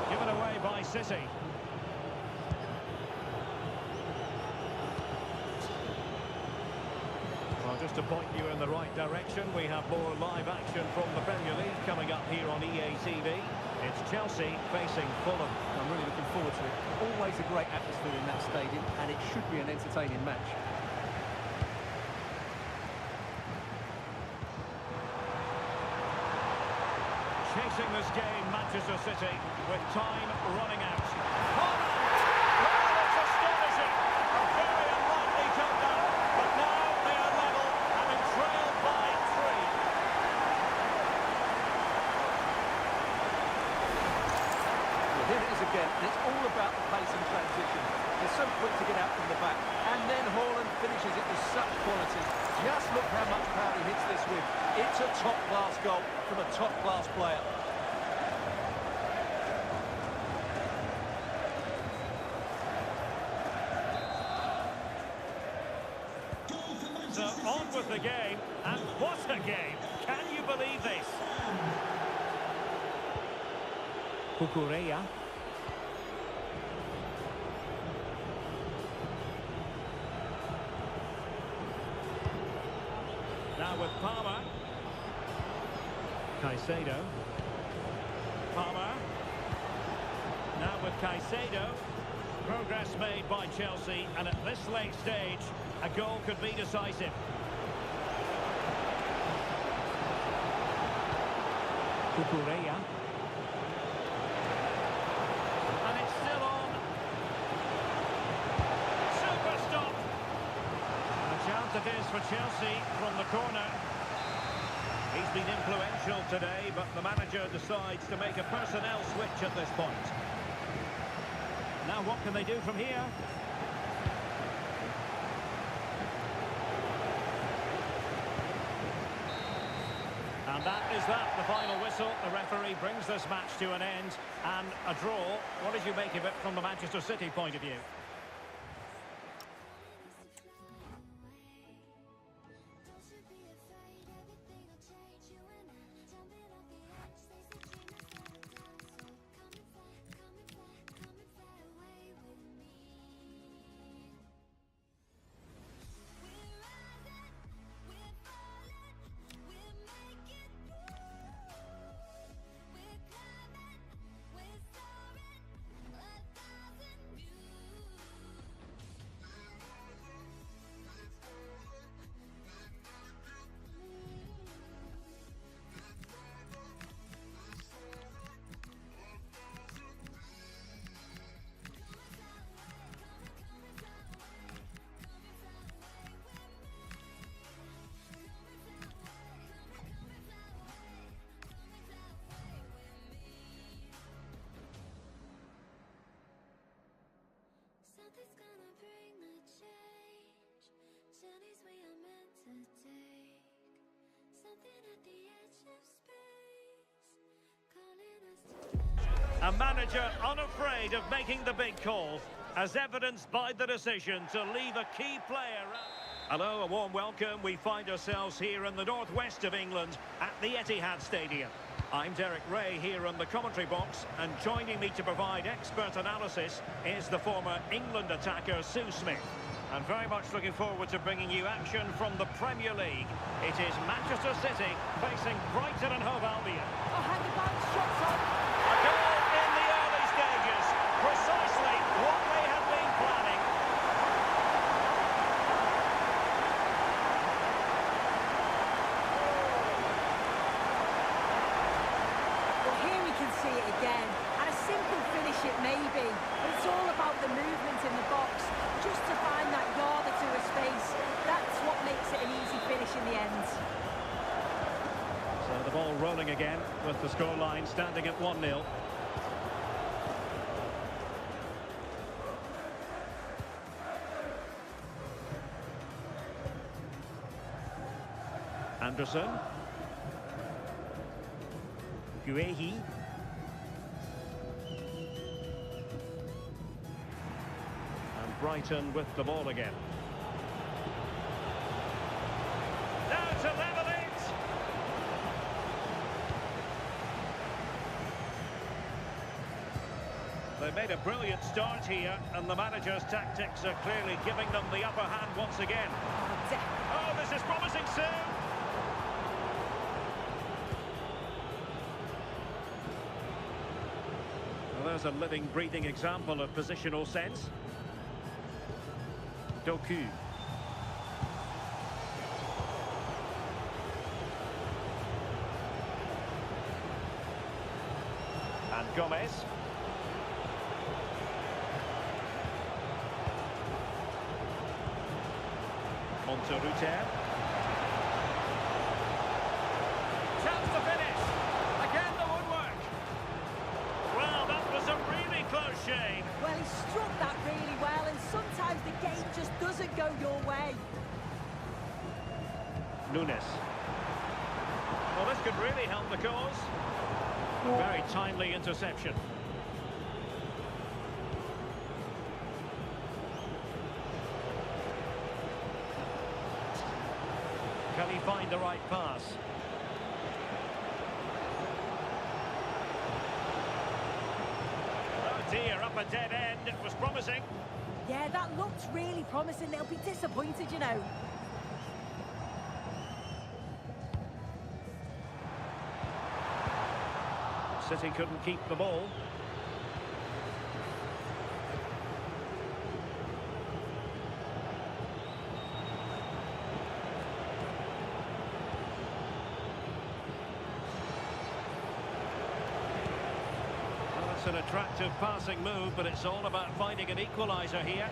Given away by City. Well, just to point you in the right direction, we have more live action from the Premier League coming up here on EA TV. It's Chelsea facing Fulham. I'm really looking forward to it. Always a great atmosphere in that stadium, and it should be an entertaining match. Chasing this game, Manchester City, with time running out. Well, it's astonishing. A very unlikely comeback, but now they are level, having trailed by 3. Well, here it is again, and it's all about the pace and transition. They're so quick to get out from the back, and then Haaland finishes it with such quality. Just look how much power he hits this with. It's a top-class goal from a top-class player. So on with the game, and what a game! Can you believe this? Cucurella. Now with Palmer. Caicedo. Palmer. Now with Caicedo. Progress made by Chelsea, and at this late stage, a goal could be decisive. Cucurella. And it's still on. Super stop. A chance it is for Chelsea from the corner. He's been influential today, but the manager decides to make a personnel switch at this point. Now what can they do from here? And that is that, the final whistle. The referee brings this match to an end, and a draw. What did you make of it from the Manchester City point of view? Something's gonna bring the change. Journeys we are meant to take. Something at the edge of space, calling us to. A manager unafraid of making the big call, as evidenced by the decision to leave a key player. Hello, a warm welcome. We find ourselves here in the northwest of England at the Etihad Stadium. I'm Derek Ray here on the commentary box, and joining me to provide expert analysis is the former England attacker Sue Smith. And very much looking forward to bringing you action from the Premier League. It is Manchester City facing Brighton and Hove Albion. Oh, hang about, shots on. A goal in the early stages, precisely what they had been planning. See it again, and a simple finish it may be, but it's all about the movement in the box, just to find that yard or two of space. That's what makes it an easy finish in the end. So the ball rolling again, with the scoreline standing at 1-0. Anderson. Guehi. Brighton with the ball again. Now to level it. They made a brilliant start here, and the manager's tactics are clearly giving them the upper hand once again. Oh, this is promising soon. Well, there's a living, breathing example of positional sense. Doku. And Gomez. Onto Ruter. Chance to finish. Again the woodwork. Well, that was a really close shave. Well, he struck that really well, and sometimes the game just doesn't go your way. Nunes. Well, this could really help the cause. Very timely interception. he find the right pass? Oh dear, up a dead end. It was promising. Yeah, that looked really promising. They'll be disappointed, you know. City couldn't keep the ball. Well, it's an attractive passing move, but it's all about finding an equaliser here.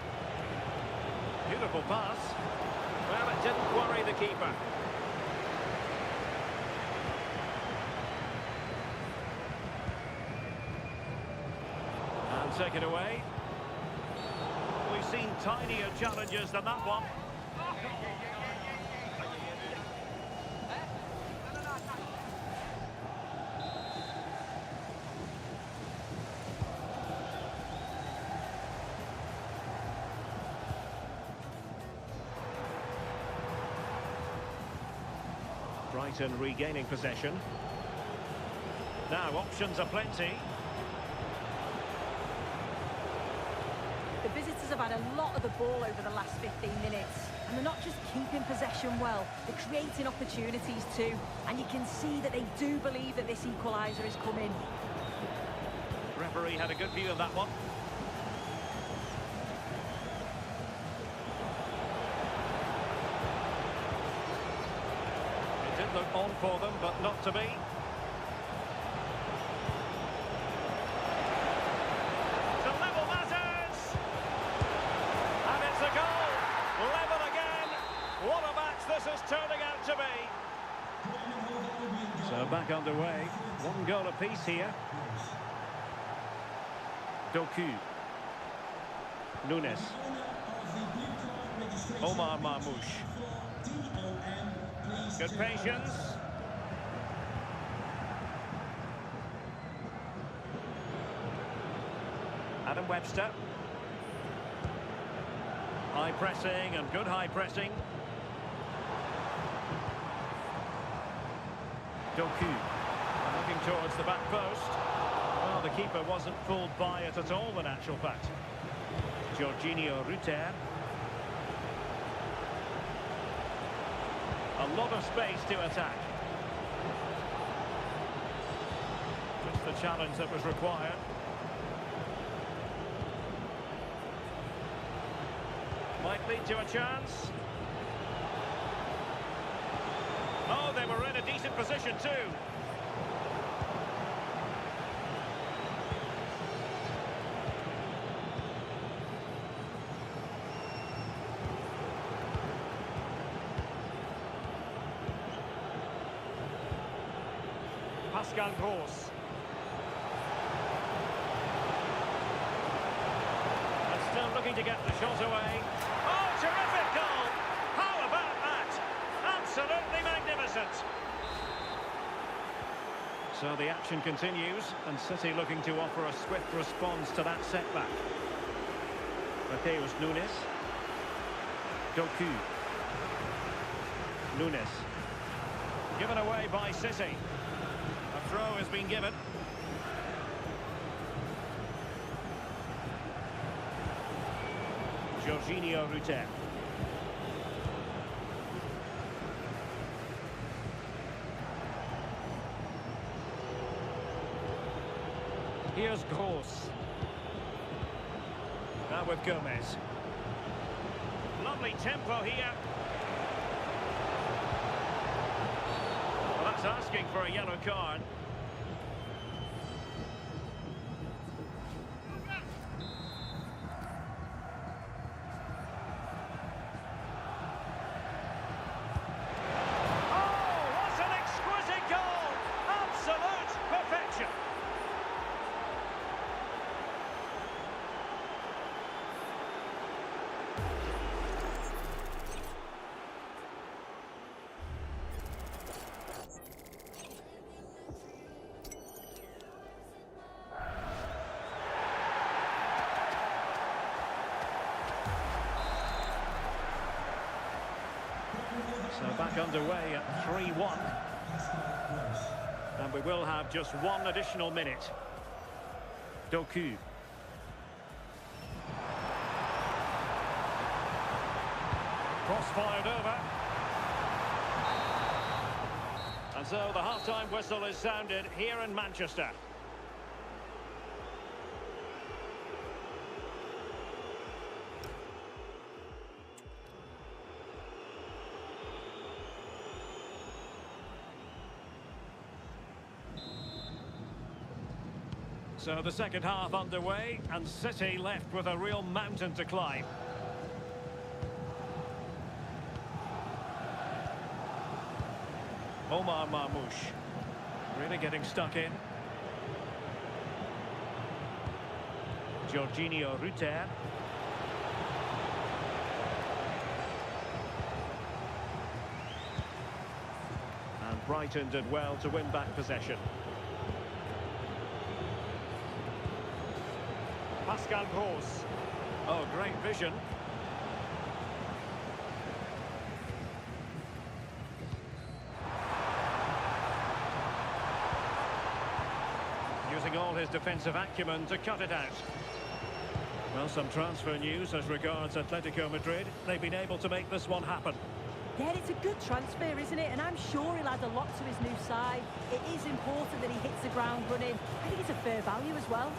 Beautiful pass. Well, it didn't worry the keeper. And taken away. We've seen tinier challenges than that one. Brighton regaining possession. Now options are plenty. The visitors have had a lot of the ball over the last 15 minutes. And they're not just keeping possession well, they're creating opportunities too. And you can see that they do believe that this equaliser is coming. Referee had a good view of that one. It did look on for them, but not to be. To level matters! And it's a goal! Level again! What a match this is turning out to be! So back underway. One goal apiece here. Doku. Nunes. Omar Marmoush. Good patience. Adam Webster. High pressing and good high pressing. Doku. Looking towards the back post. Well, the keeper wasn't fooled by it at all, in actual fact. Jorginho Ruter. A lot of space to attack. Just the challenge that was required. Might lead to a chance. Oh, they were in a decent position too. Pascal Gross. And still looking to get the shot away. Oh, terrific goal! How about that? Absolutely magnificent. So the action continues, and City looking to offer a swift response to that setback. Mateus Nunes. Doku. Nunes. Given away by City. A throw has been given. Jorginho Ruter. Here's Gross. Now with Gomez. Lovely tempo here. Well, that's asking for a yellow card. Back underway at 3-1. And we will have just one additional minute. Doku. Cross fired over. And so the half-time whistle is sounded here in Manchester. So the second half underway, and City left with a real mountain to climb. Omar Marmoush really getting stuck in. Jorginho Rutter. And Brighton did well to win back possession. Pascal Gross. Oh, great vision. Using all his defensive acumen to cut it out. Well, some transfer news as regards Atletico Madrid. They've been able to make this one happen. Yeah, it's a good transfer, isn't it? And I'm sure he'll add a lot to his new side. It is important that he hits the ground running. I think it's a fair value as well.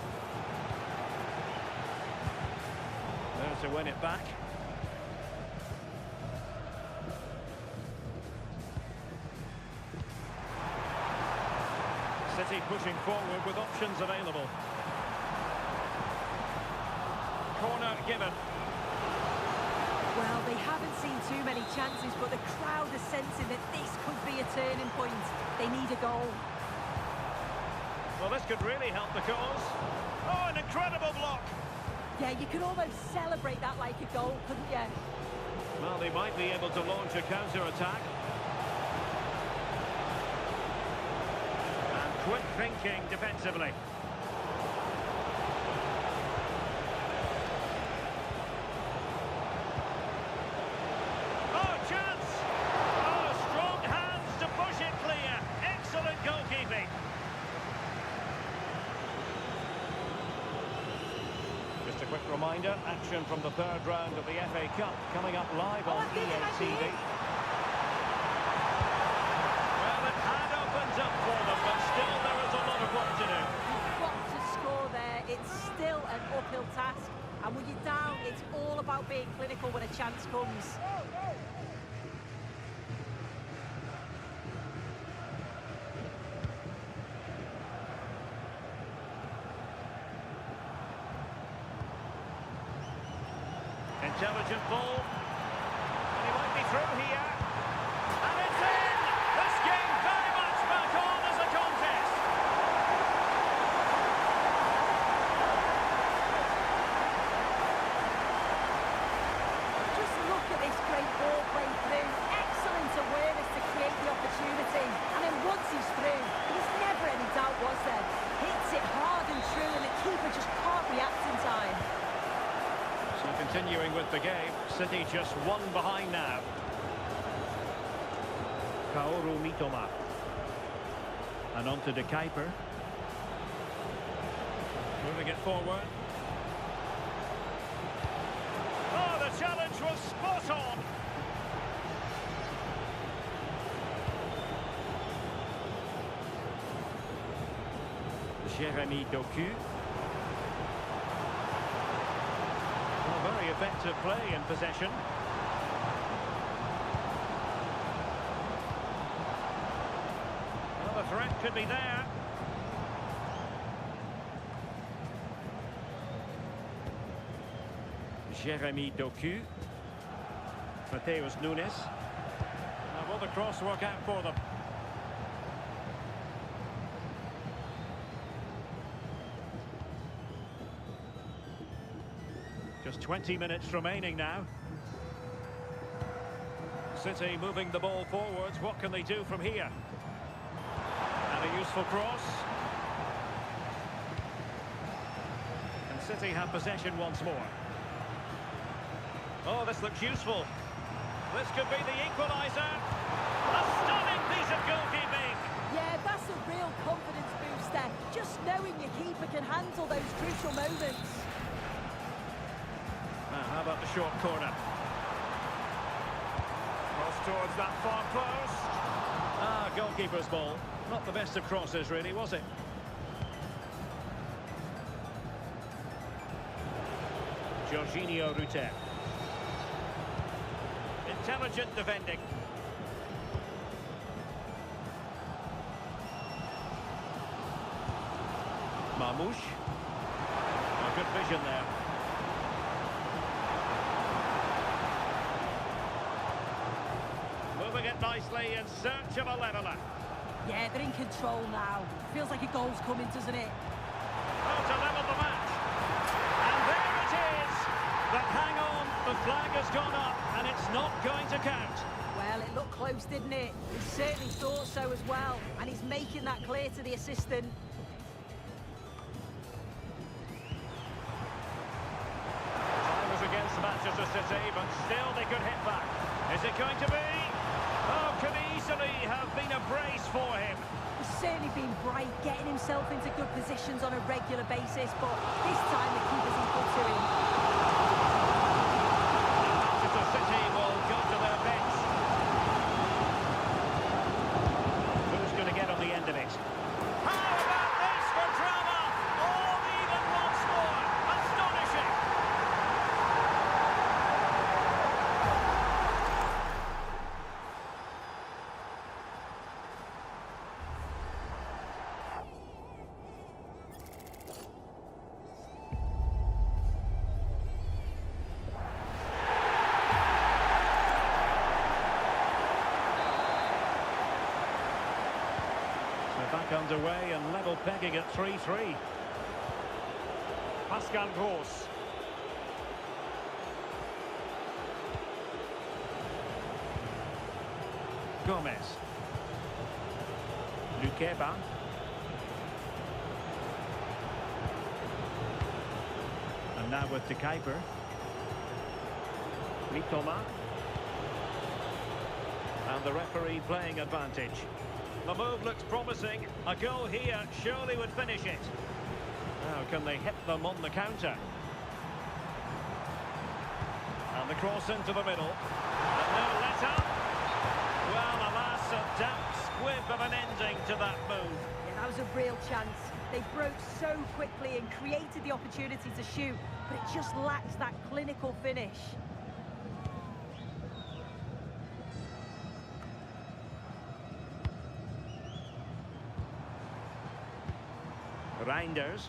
There to win it back. City pushing forward with options available. Corner given. Well, they haven't seen too many chances, but the crowd are sensing that this could be a turning point. They need a goal. Well, this could really help the cause. Oh, an incredible block. Yeah, you could almost celebrate that like a goal, couldn't you? Well, they might be able to launch a counter-attack. And quick thinking defensively. Oh, chance! Oh, strong hands to push it clear. Excellent goalkeeping. Just a quick reminder, action from the third round of the FA Cup coming up live on EAFC. Well, it had opened up for them, but still there is a lot of work to do. You've got to score there. It's still an uphill task. And when you're down, it's all about being clinical when a chance comes. Intelligent ball. And he might be through here. And it's in! This game very much back on as a contest. Just look at this great ball play through. Excellent awareness to create the opportunity. And then once he's through, there's never any doubt, was there? Hits it hard and true, and the keeper just can't react in time. So continuing with the game, City just one behind now. Kaoru Mitoma. And on to De Kuiper. Moving it forward. Oh, the challenge was spot on. Jeremy Doku. Well, very effective play in possession. Well, the threat could be there. Jeremy Doku. Mateus Nunes. Now, will the cross work out for them? Just 20 minutes remaining now. City moving the ball forwards. What can they do from here? And a useful cross. And City have possession once more. Oh, this looks useful. This could be the equaliser. A stunning piece of goalkeeping. Yeah, that's a real confidence booster. Just knowing your keeper can handle those crucial moments. How about the short corner? Cross towards that far post. Goalkeeper's ball. Not the best of crosses, really, was it? Jorginho Ruter. Intelligent defending. Marmouche. A good vision there. Moving it nicely in search of a leveller. Yeah, they're in control now. Feels like a goal's coming, doesn't it? Oh, to level the match. And there it is. But hang on, the flag has gone up and it's not going to count. Well, it looked close, didn't it? He certainly thought so as well. And he's making that clear to the assistant. Time was against Manchester City, but still they could hit back. Is it going to be? Oh, could easily have been a brace for him. He's certainly been bright, getting himself into good positions on a regular basis, but this time the keeper's equal to him. Manchester City will go to their bench. Who's going to get on the end of it? How about this for drama? All even once more. Astonishing. Back underway and level pegging at 3-3. Pascal Gross. Gomez. Lukeba. And now with De Kuiper. Mitoma. And the referee playing advantage. The move looks promising. A goal here surely would finish it. Now can they hit them on the counter? And the cross into the middle. And no let up. Well, alas, a damp squib of an ending to that move. Yeah, that was a real chance. They broke so quickly and created the opportunity to shoot, but it just lacks that clinical finish. Reinders.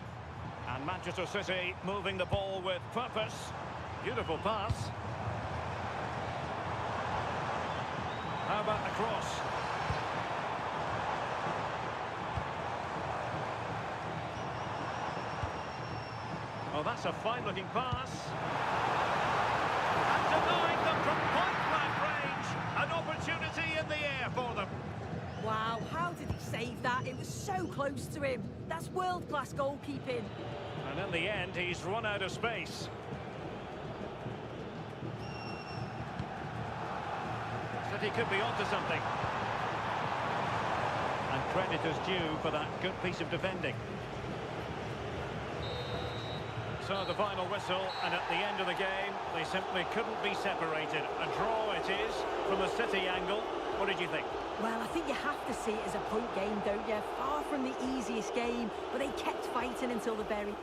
And Manchester City moving the ball with purpose. Beautiful pass. How about the cross? Oh, that's a fine-looking pass. And denying them from point-blank range. An opportunity in the air for them. Wow, how did he save that? It was so close to him. That's world-class goalkeeping. And in the end, he's run out of space. City could be onto something. And credit is due for that good piece of defending. So the final whistle, and at the end of the game, they simply couldn't be separated. A draw it is, from the City angle. What did you think? Well, I think you have to see it as a point game, don't you? Far from the easiest game, but they kept fighting until the very...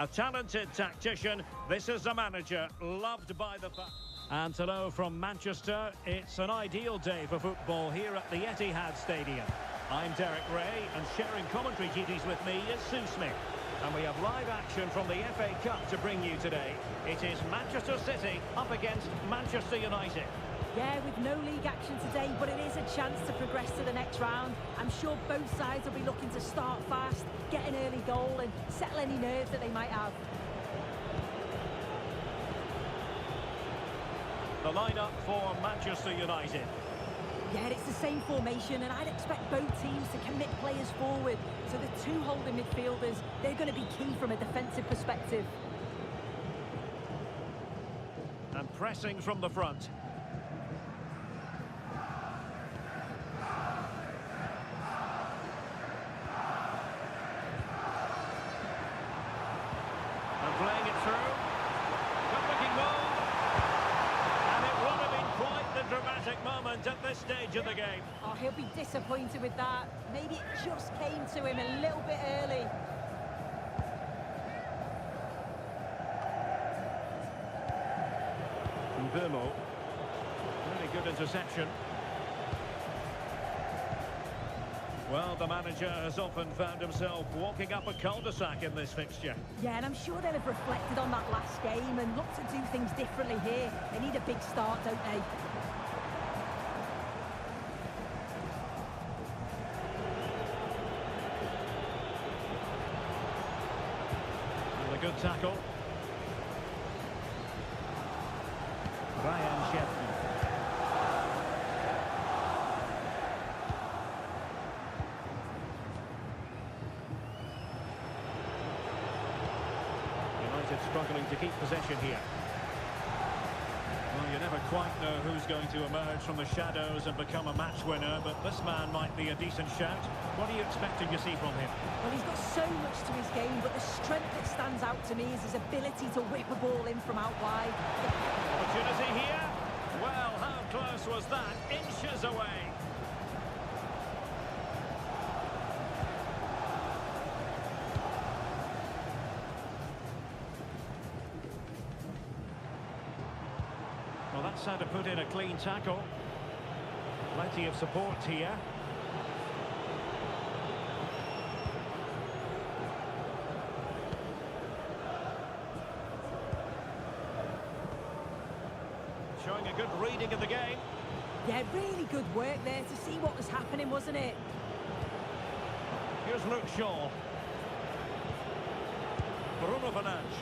A talented tactician. This is a manager loved by the fans. And hello from Manchester. It's an ideal day for football here at the Etihad Stadium. I'm Derek Ray, and sharing commentary duties with me is Sue Smith. And we have live action from the FA Cup to bring you today. It is Manchester City up against Manchester United. Yeah, with no league action today, but it is a chance to progress to the next round. I'm sure both sides will be looking to start fast, get an early goal and settle any nerves that they might have. The lineup for Manchester United. Yeah, it's the same formation, and I'd expect both teams to commit players forward. So the two holding midfielders, they're going to be key from a defensive perspective. And pressing from the front. And playing it through. Good-looking move. And it would have been quite the dramatic moment at this stage of the game. Oh, he'll be disappointed with that. Maybe it just came to him a little bit early. Mbemo. Really good interception. Well, the manager has often found himself walking up a cul-de-sac in this fixture. Yeah, and I'm sure they'll have reflected on that last game and looked to do things differently here. They need a big start, don't they? And a good tackle. Ryan Sheffield. United struggling to keep possession here. Well, you never quite know who's going to emerge from the shadows and become a match winner, but this man might be a decent shout. What are you expecting to see from him? Well, he's got so much to his game, but the strength that stands out to me is his ability to whip a ball in from out wide. Opportunity here. Well, how close was that? Inches away. Well, that's how to put in a clean tackle. Plenty of support here. Showing a good reading of the game. Yeah, really good work there to see what was happening, wasn't it? Here's Luke Shaw. Bruno Fernandes.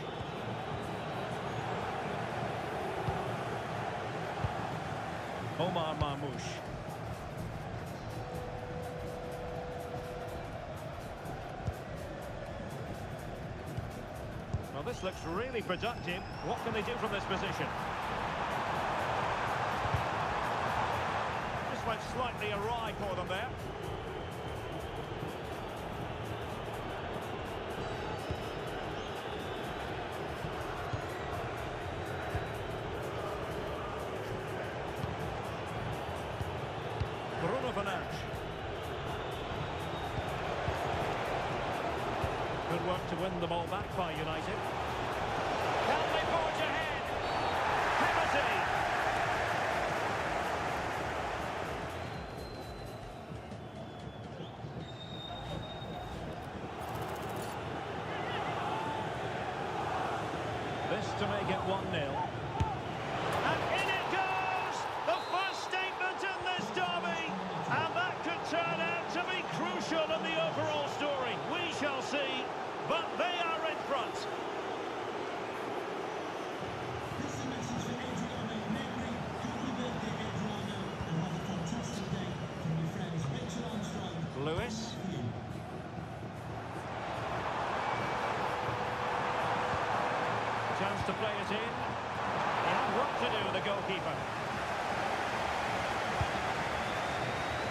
Omar Marmoush. Well, this looks really productive. What can they do from this position? This went slightly awry for them there. Bruno Fernandes. Good work to win the ball back by United. Can they forge ahead? Penalty! This to make it 1-0. And in it goes! The first statement in this derby! And that could turn out to be crucial in the overall story. We shall see, but they are in front. This is a message for Adriano Negri. Happy birthday, Adriano, and have a fantastic day from your friends Rachel Armstrong. Lewis. Chance to play it in. He had work to do, the goalkeeper.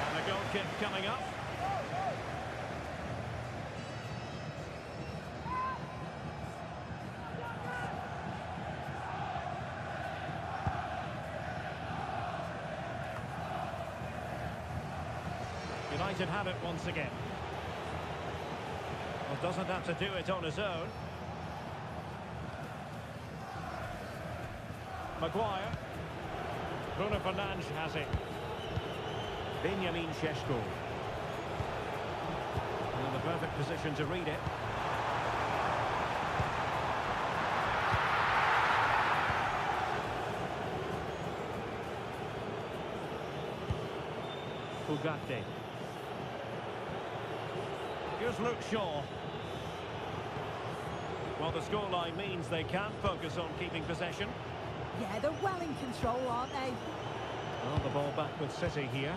And a goal kick coming up. United have it once again. Well, doesn't have to do it on his own. Maguire. Bruno Fernandes has it. Benjamin Šeško. In the perfect position to read it. Ugarte. Here's Luke Shaw. Well, the scoreline means they can't focus on keeping possession. Yeah, they're well in control, aren't they? Well, the ball back with City here.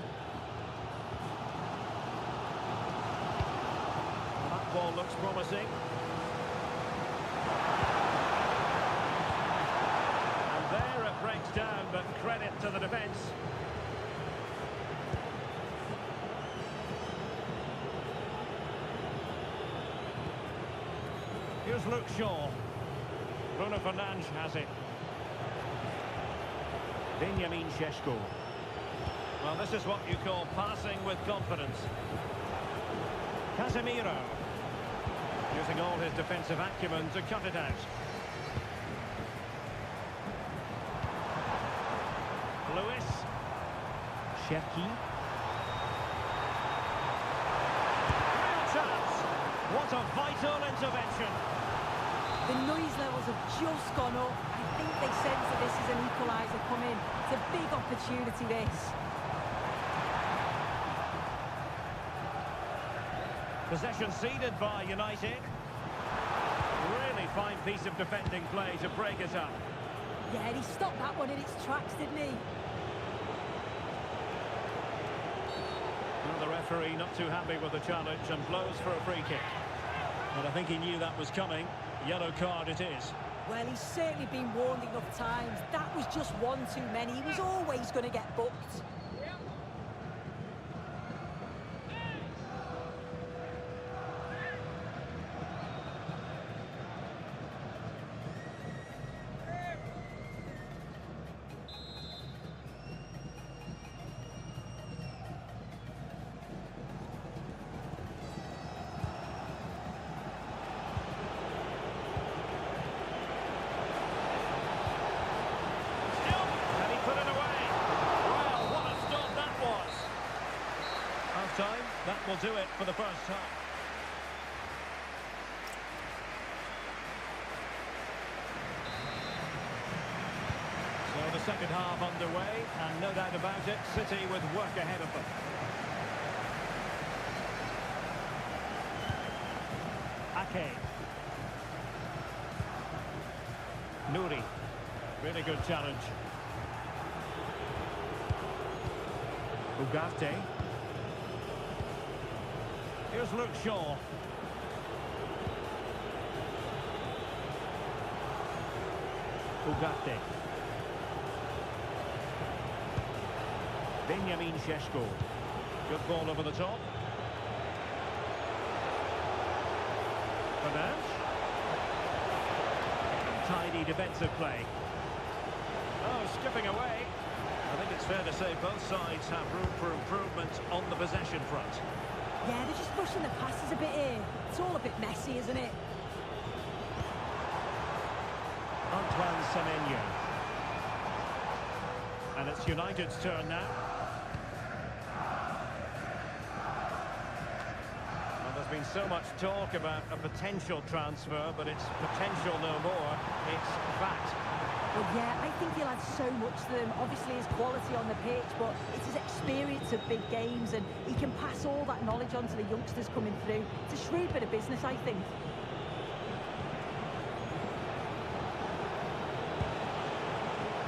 That ball looks promising. And there it breaks down, but credit to the defence. Here's Luke Shaw. Bruno Fernandes has it. Benjamin Šeško. Well, this is what you call passing with confidence. Casemiro. Using all his defensive acumen to cut it out. Lewis. Cherki. Real chance. What a vital intervention. The noise levels have just gone up. I think they sense that this is an equaliser coming. It's a big opportunity, this. Possession ceded by United. Really fine piece of defending play to break it up. Yeah, he stopped that one in its tracks, didn't he? Well, the referee not too happy with the challenge and blows for a free kick. But I think he knew that was coming. Yellow card it is. Well, he's certainly been warned enough times. That was just one too many. He was always going to get booked. Time. That will do it for the first half. So the second half underway, and no doubt about it, City with work ahead of them. Ake. Nouri. Really good challenge. Ugarte. Here's Luke Shaw. Ugarte. Benjamin Šeško. Good ball over the top. Fernandes. Tidy defensive play. Oh, skipping away. I think it's fair to say both sides have room for improvement on the possession front. Yeah, they're just pushing the passes a bit here. It's all a bit messy, isn't it? Antoine Semenyo. And it's United's turn now. Well, there's been so much talk about a potential transfer, but it's potential no more. It's fact. Well, yeah, I think he'll add so much to them. Obviously, his quality on the pitch, but it's his experience of big games, and he can pass all that knowledge on to the youngsters coming through. It's a shrewd bit of business, I think.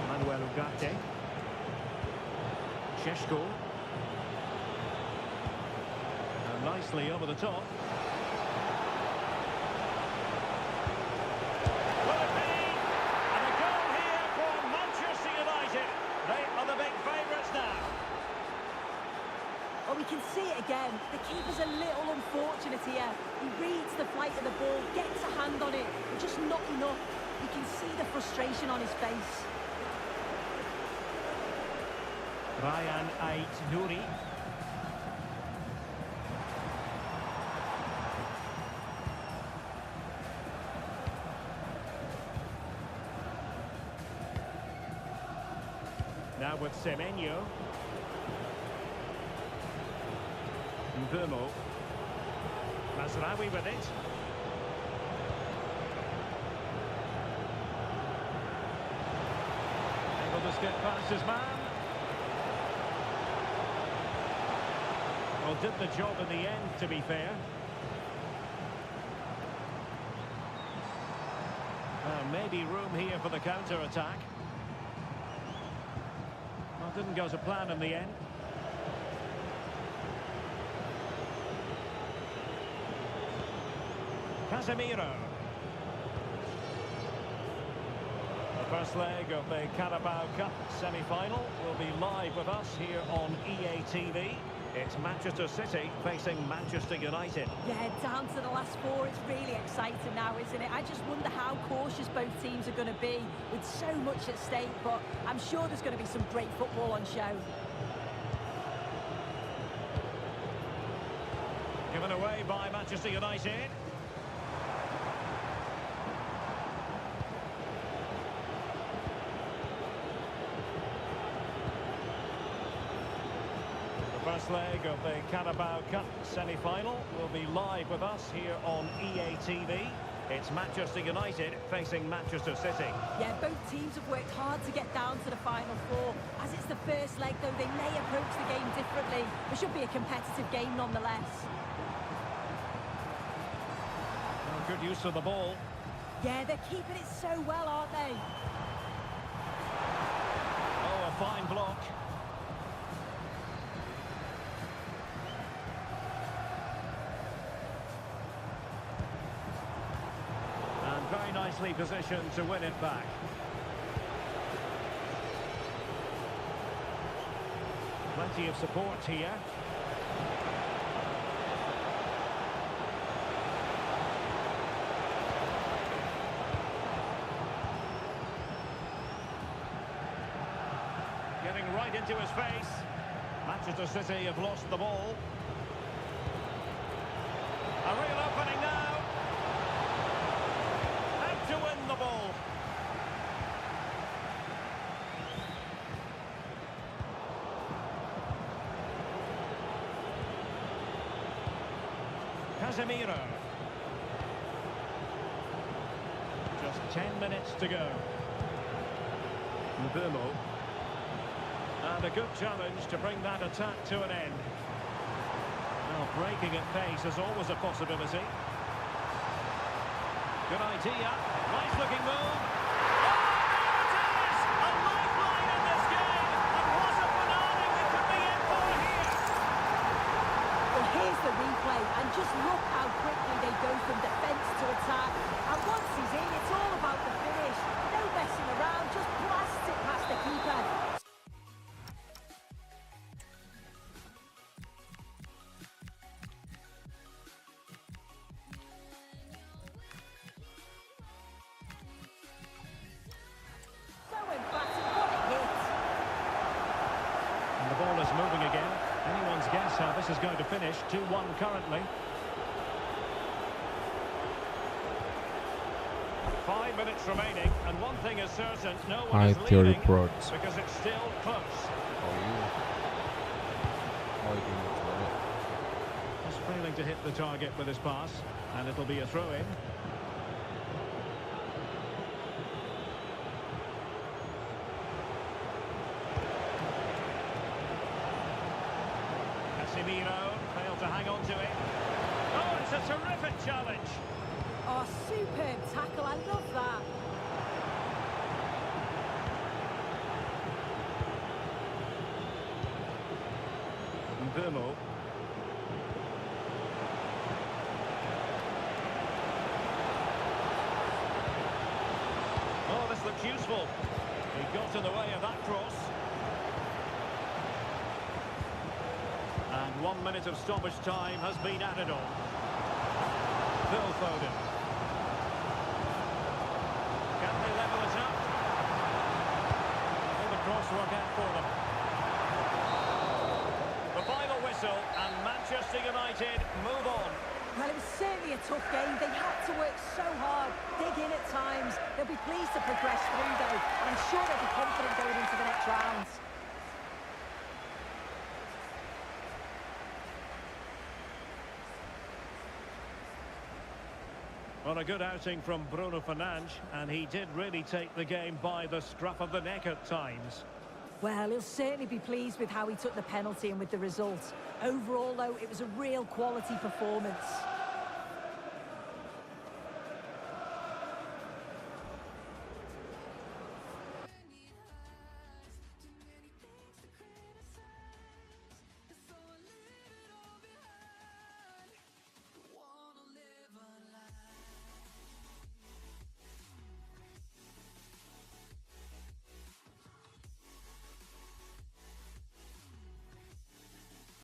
Manuel Ugarte. Šeško. And nicely over the top. Will it be? And a goal here for Manchester United. They are the big favourites now. Oh, we can see it again. The keeper's a little unfortunate here. He reads the flight of the ball, gets a hand on it, but just not enough. You can see the frustration on his face. Ryan Ait-Nouri. Now with Semenyo. Mbumo. Masraoui with it. Able to skip past his man. Well, did the job in the end, to be fair. Maybe room here for the counter-attack. Well, didn't go to plan in the end. Casemiro. The first leg of the Carabao Cup semi-final will be live with us here on EA TV. It's Manchester City facing Manchester United. Yeah, down to the last four. It's really exciting now, isn't it? I just wonder how cautious both teams are going to be with so much at stake, but I'm sure there's going to be some great football on show. Given away by Manchester United. First leg of the Carabao Cup semi-final will be live with us here on EA TV. It's Manchester United facing Manchester City. Yeah, both teams have worked hard to get down to the final four. As it's the first leg, though, they may approach the game differently. It should be a competitive game nonetheless. Well, good use of the ball. Yeah, they're keeping it so well, aren't they? Oh, a fine block. Very nicely positioned to win it back. Plenty of support here. Getting right into his face. Manchester City have lost the ball. A real opening now. To win the ball. Casemiro. Just 10 minutes to go. Mbumo. And a good challenge to bring that attack to an end. Well, breaking at pace is always a possibility. Good idea. Nice looking move. Oh, there it is! A lifeline in this game. And what a finale we could be in for here. Well, here's the replay, and just look how quickly they go from defence to attack. And once he's in, it's all about the finish. No messing around, just blast it past the keeper. The ball is moving again. Anyone's guess how this is going to finish. 2-1 currently. 5 minutes remaining, and one thing is certain, no one is leaving because it's still close. Just failing to hit the target with his pass, and it'll be a throw-in. Casemiro failed to hang on to it. Oh, it's a terrific challenge. Oh, superb tackle. I love that. Mbumo. Oh, this looks useful. He got in the way of that cross. And 1 minute of stoppage time has been added on. Phil Foden. Can they level it up? Will the cross work out for them? The final whistle, and Manchester United move on. Well, it was certainly a tough game. They had to work so hard, dig in at times. They'll be pleased to progress through, though, and I'm sure they'll be confident going into the next round. Well, a good outing from Bruno Fernandes, and he did really take the game by the scruff of the neck at times. Well, he'll certainly be pleased with how he took the penalty and with the result. Overall, though, it was a real quality performance.